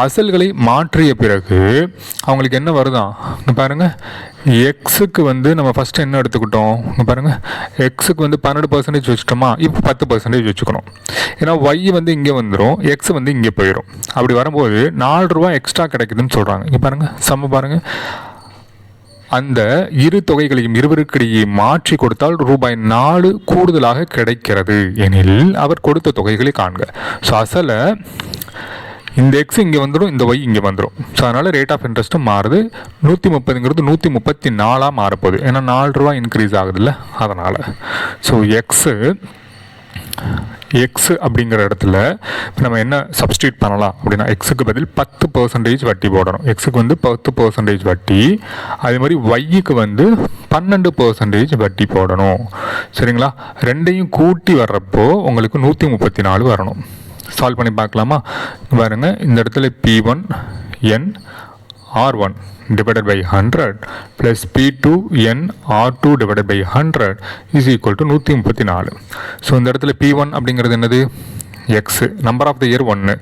அசல்களை மாற்றிய பிறகு அவங்களுக்கு என்ன வருதான்? இங்கே பாருங்கள், எக்ஸுக்கு நம்ம ஃபஸ்ட்டு என்ன எடுத்துக்கிட்டோம்? இங்கே பாருங்கள், எக்ஸுக்கு 12% வச்சுட்டோமா? இப்போ 10% வச்சுக்கணும். ஏன்னா ஒய் இங்கே வந்துடும், எக்ஸ் இங்கே போயிடும். அப்படி வரும்போது 4 ரூபா எக்ஸ்ட்ரா கிடைக்குதுன்னு சொல்கிறாங்க. இங்கே பாருங்கள், சம பாருங்கள், அந்த இரு தொகைகளையும் இருவருக்கிடையே மாற்றி கொடுத்தால் ரூபாய் 4 கூடுதலாக கிடைக்கிறது எனில் அவர் கொடுத்த தொகைகளை காண்க. ஸோ அசலை இந்த எக்ஸ் இங்கே வந்துடும், இந்த ஒய் இங்கே வந்துடும். ஸோ அதனால் ரேட் ஆஃப் இன்ட்ரெஸ்ட்டும் மாறுது. 130ங்கிறது 134 மாறப்போகுது. ஏன்னா 4 ரூபா இன்க்ரீஸ் ஆகுதுல்ல, அதனால். ஸோ எக்ஸு எக்ஸ் அப்படிங்கிற இடத்துல நம்ம என்ன சப்ஸ்டியூட் பண்ணலாம் அப்படின்னா எக்ஸுக்கு பதில் 10% வட்டி போடணும். எக்ஸுக்கு வந்து 10% வட்டி, அதே மாதிரி ஒய்க்கு வந்து 12% வட்டி போடணும். சரிங்களா? ரெண்டையும் கூட்டி வர்றப்போ உங்களுக்கு 134 வரணும். சால்வ் பண்ணி பார்க்கலாமா? பாருங்க, இந்த இடத்துல P1 N R1 divided by 100 plus P2 N R2 divided by 100 is equal to 134. So இந்த இடத்துல P1 அப்படிங்கிறது என்னது? X, number of the year 1,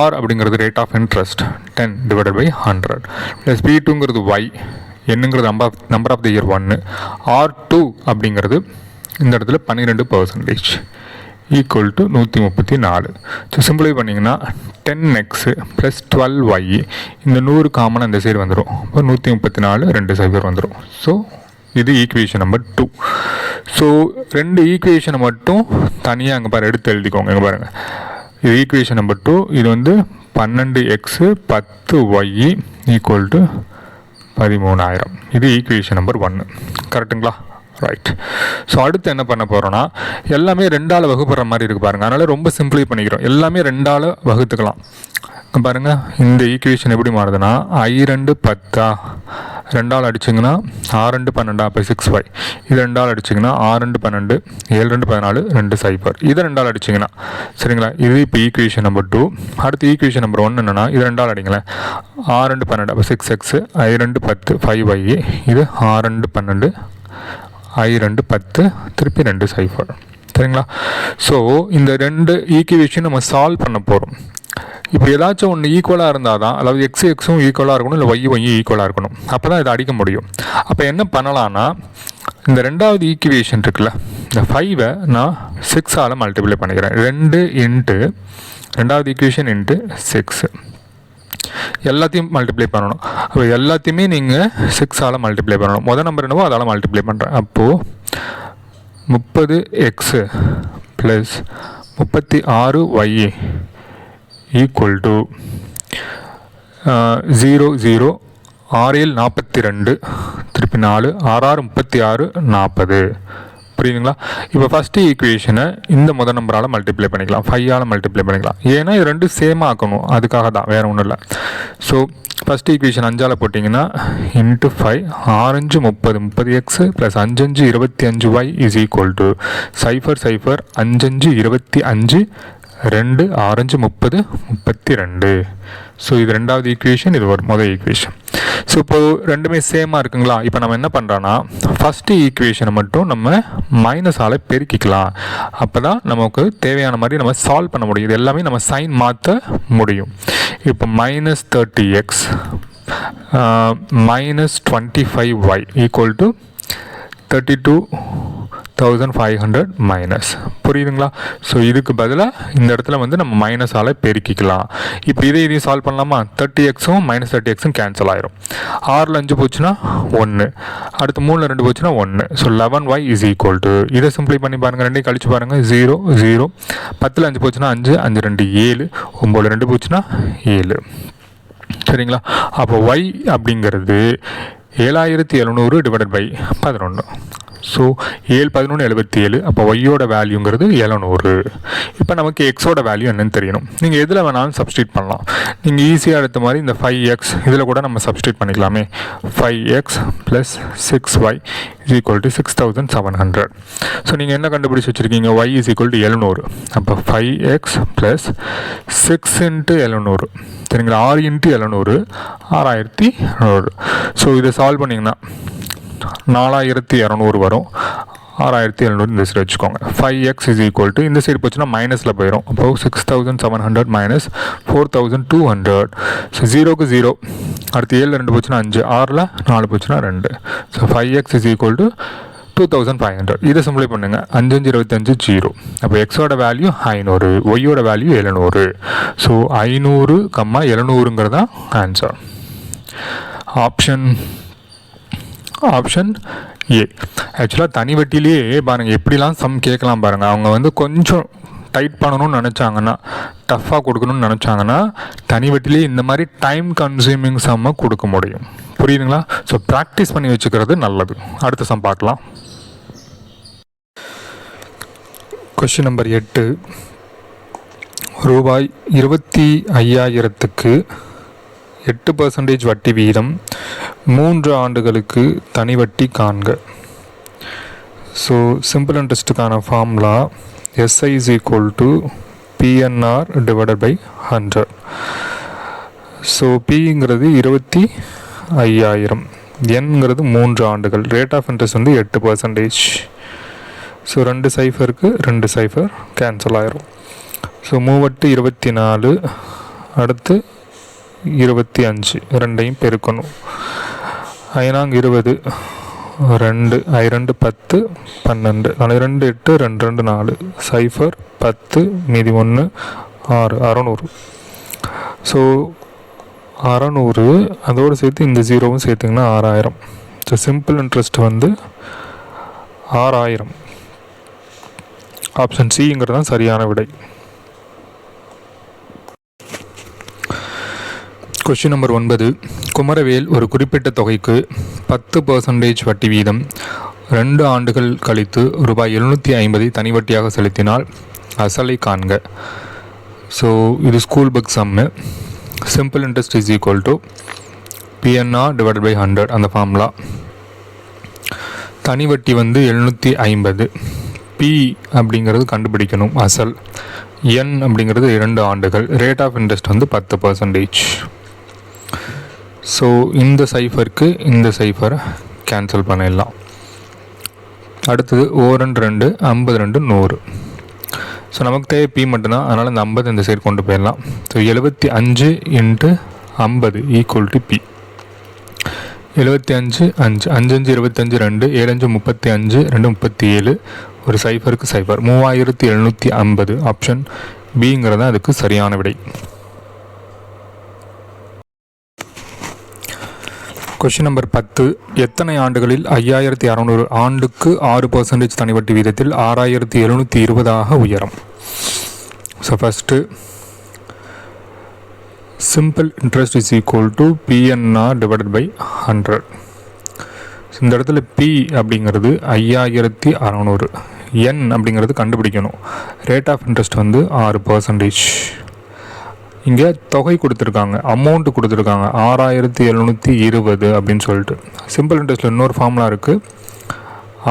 R அப்படிங்கிறது rate of interest 10 divided by 100 plus P2ங்கிறது Y, என்னங்கிறது number of the year 1, R2 அப்படிங்கிறது இந்த இடத்துல 12% ஈக்குவல் டு 134. ஸோ சிம்பிளை பண்ணிங்கன்னா 10x ப்ளஸ் 12y, இந்த 100 காமனாக இந்த சைடு வந்துடும். இப்போ 134 2 சைபர் வந்துடும். ஸோ இது ஈக்குவேஷன் நம்பர் 2. ஸோ ரெண்டு ஈக்குவேஷனை மட்டும் தனியாக அங்கே எடுத்து எழுதிக்கோங்க. இங்கே பாருங்கள், இது ஈக்குவேஷன் நம்பர் 2. இது வந்து 12x 10y ஈக்குவல் டு 13,000. இது ஈக்குவேஷன் நம்பர் 1. கரெக்டுங்களா? ரைட். ஸோ அடுத்து என்ன பண்ண போகிறோன்னா, எல்லாமே 2ஆல் வகுப்படுற மாதிரி இருக்குது பாருங்கள். அதனால் ரொம்ப சிம்பிளை பண்ணிக்கிறோம். எல்லாமே 2ஆல் வகுத்துக்கலாம். பாருங்கள், இந்த ஈக்குவேஷன் எப்படி மாறுதுன்னா, I2 10 2ஆல் அடிச்சிங்கன்னா R2 12, அப்போ 6y. இது 2ஆல் அடிச்சிங்கன்னா R2 12, 7 14 2 சைபர். இதை 2ஆல் அடிச்சிங்கன்னா சரிங்களா? இது இப்போ ஈக்குவேஷன் நம்பர் 2. அடுத்து ஈக்குவேஷன் நம்பர் 1 என்னென்னா, இது 2ஆல் அடிங்களேன். R2 12, அப்போ 6x, I2 10 5y. இது R2 12, I2 10 திருப்பி 2 சைபர். சரிங்களா? ஸோ இந்த ரெண்டு ஈக்குவேஷன் நம்ம சால்வ் பண்ண போகிறோம். இப்போ ஏதாச்சும் ஒன்று ஈக்குவலாக இருந்தால் தான், அதாவது எக்ஸும் ஈக்குவலாக இருக்கணும், இல்லை ஒய்யும் ஈக்குவலாக இருக்கணும். அப்போ தான் இதை அடிக்க முடியும். அப்போ என்ன பண்ணலான்னா, இந்த ரெண்டாவது ஈக்குவேஷன் இருக்குல்ல, இந்த 5ஐ நான் 6ஆல் மல்டிப்ளை பண்ணிக்கிறேன். 2 இன்ட்டு ரெண்டாவது ஈக்குவேஷன் இன்ட்டு 6 எல்லாத்தையும் மல்டிப்ளை பண்ணணும். அப்போ எல்லாத்தையுமே நீங்கள் 6ஆல் மல்டிப்ளை பண்ணணும். முதல் நம்பர் என்னவோ அதால் மல்டிப்ளை பண்ணுறேன். அப்போது 30x plus 36y equal to 0 0 6 42 திருப்பி 4 6 36 40. புரியுதுங்களா? இப்போ ஃபஸ்ட்டு ஈக்குவேஷனை இந்த முதல் நம்பரால் மல்டிப்ளை பண்ணிக்கலாம், 5ஆல் மல்டிப்ளை பண்ணிக்கலாம். ஏன்னா இது ரெண்டும் சேமாக ஆக்கணும், அதுக்காக தான், வேறு ஒன்றும் இல்லை. ஸோ ஃபஸ்ட்டு ஈக்குவேஷன் 5ஆல் போட்டிங்கன்னா into 5 6 30 30x plus 5 25y is equal to 0 0 5 25 2 6 30 32. So இது ரெண்டாவது ஈக்குவேஷன், இது ஒரு முதல் ஈக்குவேஷன். ஸோ இப்போது ரெண்டுமே சேமாக இருக்குங்களா? இப்போ நம்ம என்ன பண்ணுறோன்னா, ஃபஸ்ட்டு ஈக்குவேஷனை மட்டும் நம்ம மைனஸால் பெருக்கிக்கலாம். அப்போ தான் நமக்கு தேவையான மாதிரி நம்ம சால்வ் பண்ண முடியும். இது எல்லாமே நம்ம சைன் மாற்ற முடியும். இப்போ -30x -25y equal to 32,500 minus. புரியுதுங்களா? ஸோ இதுக்கு பதிலாக இந்த இடத்துல வந்து நம்ம மைனஸால் பெருக்கிக்கலாம். இப்போ இதையும் சால்வ் பண்ணலாமா? 30xும் -30xும் கேன்சல் ஆயிரும். 6ல் 5 போச்சுன்னா 1, அடுத்து 3ல் 2 போச்சுன்னா 1. So 11y is equal to, இதை சிம்பிளை பண்ணி பாருங்கள், ரெண்டையும் கழிச்சு பாருங்கள். 0 0 10ல் 5 போச்சுன்னா 5 5 2 7, 9ல் 2 போச்சுன்னா 7. சரிங்களா? அப்போ y அப்படிங்கிறது 7700 டிவைடட் பை 11. ஸோ 7 11 77. அப்போ ஒய்யோட வேல்யூங்கிறது 700. இப்போ நமக்கு எக்ஸோட வேல்யூ என்னன்னு தெரியணும். நீங்கள் எதில் வேணாலும் சப்ஸ்டியூட் பண்ணலாம். நீங்கள் ஈஸியாக எடுத்த மாதிரி இந்த 5x இதில் கூட நம்ம சப்ஸ்டியூட் பண்ணிக்கலாமே. 5x plus 6y is equal to 6700. So நீங்கள் என்ன கண்டுபிடிச்சி வச்சுருக்கீங்க? y is equal to 700. அப்போ 5x ப்ளஸ் 6 இன்ட்டு 700. சரிங்களா? 6 இன்ட்டு 700 6700. ஸோ இதை சால்வ் பண்ணிங்கன்னா 4200 வரும். 6700 இந்த சைடு வச்சுக்கோங்க. 5x இஸ் ஈக்குவல் டு, இந்த சைடு போச்சுன்னா மைனஸில் போயிடும். அப்போது 6700 மைனஸ் 4200. ஸோ 0க்கு 0, அடுத்து 7ல் 2 போச்சுன்னா 5, 6ல் 4 போச்சுன்னா 2. So 5x is equal to 2500. இதை சிம்பிளை பண்ணுங்க. 5 5 25 0. அப்போ எக்ஸோட வேல்யூ 500, ஒய்யோட வேல்யூ 700. ஸோ 500, 700ங்கிறது தான் ஆன்சர். Option A. ஆக்சுவலாக தனி வட்டிலேயே பாருங்கள் எப்படிலாம் சம் கேட்கலாம் பாருங்கள். அவங்க வந்து கொஞ்சம் டைட் பண்ணணும்னு நினச்சாங்கன்னா, டஃப்பாக கொடுக்கணும்னு நினச்சாங்கன்னா, தனி வட்டிலேயே இந்த மாதிரி டைம் கன்சியூமிங் சம்மை கொடுக்க முடியும். புரியுதுங்களா? ஸோ ப்ராக்டிஸ் பண்ணி வச்சுக்கிறது நல்லது. அடுத்த சம் பார்க்கலாம். Question number 8. ரூபாய் 25,000க்கு 8% வட்டி வீதம் 3 ஆண்டுகளுக்கு தனி வட்டி காண்க. ஸோ சிம்பிள் இன்ட்ரெஸ்ட்டுக்கான formula SI is equal to PNR divided by 100. So Pங்கிறது 25,000, Nங்கிறது 3 ஆண்டுகள், ரேட் ஆஃப் இன்ட்ரெஸ்ட் வந்து 8%. ஸோ 2 சைஃபருக்கு 2 சைஃபர் கேன்சல் ஆயிரும். ஸோ 3 24, அடுத்து 25, ரெண்டையும் பெருக்கணும். 5 20, 2 2 10 12, 2 8 2 2 4, சைஃபர் 10, மீதி 1 6, 600. ஸோ 600 அதோடு சேர்த்து இந்த ஜீரோவும் சேர்த்திங்கன்னா 6000. ஸோ சிம்பிள் இன்ட்ரெஸ்ட் வந்து 6000. ஆப்ஷன் சிங்கிறது தான் சரியான விடை. Question number 9. குமரவேல் ஒரு குறிப்பிட்ட தொகைக்கு 10% வட்டி வீதம் 2 ஆண்டுகள் கழித்து ரூபாய் 750 தனி வட்டியாக செலுத்தினால் அசலை காண்க. ஸோ இது school book sum. Simple interest is equal to PNR divided by 100 அந்த ஃபார்முலா. தனி வட்டி வந்து 750. P அப்படிங்கிறது கண்டுபிடிக்கணும் அசல். N அப்படிங்கிறது 2 ஆண்டுகள், ரேட் ஆஃப் இன்ட்ரெஸ்ட் வந்து 10%. ஸோ இந்த சைஃபருக்கு இந்த சைஃபரை கேன்சல் பண்ணிடலாம். அடுத்தது 2 52 100. ஸோ நமக்கு தேவை P மட்டும்தான், அதனால் இந்த 50 இந்த சைடு கொண்டு போயிடலாம். So 75 × 50 equal to P. 75 5 5 5 25 2 7 5 35 2 37, ஒரு சைஃபருக்கு சைஃபர் 3750. ஆப்ஷன் பிங்கிறது அதுக்கு சரியான விடை. Question number 10. எத்தனை ஆண்டுகளில் 5600 ஆண்டுக்கு 6% தனி வட்டி வீதத்தில் 6720 உயரும்? So first simple interest is equal to PNR divided by 100. இந்த இடத்துல P அப்படிங்கிறது 5600, N அப்படிங்கிறது கண்டுபிடிக்கணும். ரேட் ஆஃப் இன்ட்ரெஸ்ட் வந்து 6%. இங்கே தொகை கொடுத்துருக்காங்க, அமௌண்ட்டு கொடுத்துருக்காங்க 6720 அப்படின்னு சொல்லிட்டு. சிம்பிள் இன்ட்ரெஸ்ட்டில் இன்னொரு ஃபார்முலா இருக்குது,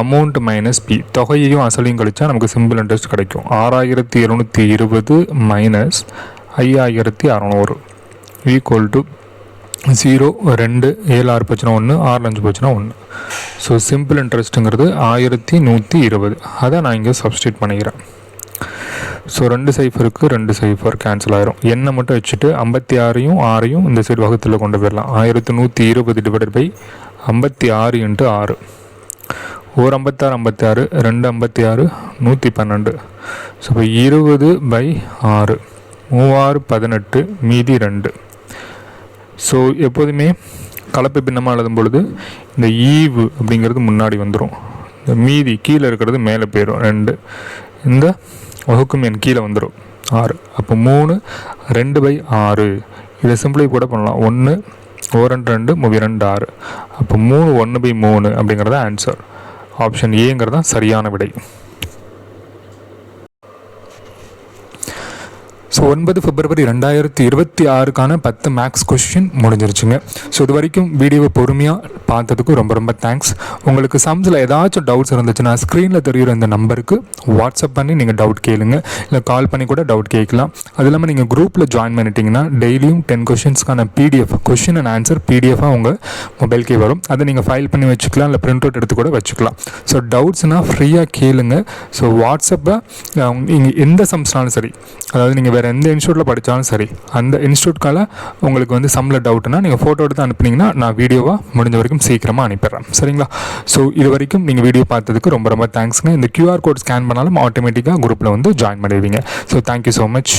அமௌண்ட் மைனஸ் P. தொகையையும் அசலையும் கழிச்சா நமக்கு சிம்பிள் இன்ட்ரெஸ்ட் கிடைக்கும். 6720 மைனஸ் 5600 ஈக்குவல் டு 0 2 7 6 போச்சுன்னா 1 6 5 போச்சுன்னா 1. ஸோ சிம்பிள் இன்ட்ரெஸ்ட்டுங்கிறது 1120. அதை நான் இங்கே சப்ஸ்டியூட் பண்ணிக்கிறேன். ஸோ 2 சைஃபருக்கு 2 சைஃபர் கேன்சல் ஆயிரும். எண்ணை மட்டும் வச்சுட்டு 56ஐயும் 6ஐயும் இந்த சைடு வகுத்தில் கொண்டு போயிடலாம். 1120 டிவைடட் பை 56 × 6. ஒரு 56 56, 2 56 112. ஸோ இப்போ 20/6, 3 18, மீதி 2. ஸோ எப்போதுமே கலப்பு பின்னமாக எழுதும் பொழுது இந்த ஈவு அப்படிங்கிறது முன்னாடி வந்துடும், இந்த மீதி கீழே இருக்கிறது மேலே போயிடும் 2. இந்த வகுக்கும் எண் கீழே வந்துடும் 6. அப்போ 3 2/6. இதை சிம்பிளை கூட பண்ணலாம். 1 2 2 2 6. அப்போ 3 1/3 அப்படிங்கிறத ஆன்சர். ஆப்ஷன் ஏங்கிறது தான் சரியான விடை. ஸோ 9 பிப்ரவரி 2026க்கான 10 மேக்ஸ் கொஷின் முடிஞ்சிருச்சுங்க. ஸோ இது வரைக்கும் வீடியோவை பொறுமையாக பார்த்ததுக்கு ரொம்ப ரொம்ப தேங்க்ஸ். உங்களுக்கு சம்ஸில் ஏதாச்சும் டவுட்ஸ் இருந்துச்சுன்னா ஸ்க்ரீனில் தெரியுற இந்த நம்பருக்கு வாட்ஸ்அப் பண்ணி நீங்கள் டவுட் கேளுங்க, இல்லை கால் பண்ணி கூட டவுட் கேட்கலாம். அது இல்லாமல் நீங்கள் குரூப்பில் ஜாயின் பண்ணிட்டீங்கன்னா டெய்லியும் 10 கொஷின்ஸ்க்கான PDF, கொஷின் அண்ட் ஆன்சர் PDFாக உங்கள் மொபைல்கே வரும். அதை நீங்கள் ஃபைல் பண்ணி வச்சுக்கலாம், இல்லை பிரிண்ட் அவுட் எடுத்து கூட வச்சுக்கலாம். ஸோ டவுட்ஸ்னால் ஃப்ரீயாக கேளுங்க. ஸோ வாட்ஸ்அப்பை நீங்கள் எந்த சம்ஸ்னாலும் சரி, அதாவது நீங்கள் வேறு எந்த இன்ஸ்டியூட்டில் படித்தாலும் சரி, அந்த இன்ஸ்டியூட்கால உங்களுக்கு வந்து சம்மில் டவுட்னா நீங்கள் ஃபோட்டோ எடுத்து அனுப்புனீங்கன்னா நான் வீடியோவாக முடிஞ்ச வரைக்கும் சீக்கிரமாக அனுப்பிடுறேன். சரிங்களா? ஸோ இது வரைக்கும் நீங்கள் வீடியோ பார்த்ததுக்கு ரொம்ப ரொம்ப தேங்க்ஸுங்க. இந்த QR கோட் ஸ்கேன் பண்ணாலும் ஆட்டோமேட்டிக்காக குரூப்பில் வந்து ஜாயின் பண்ணிடுவீங்க. So thank you so much.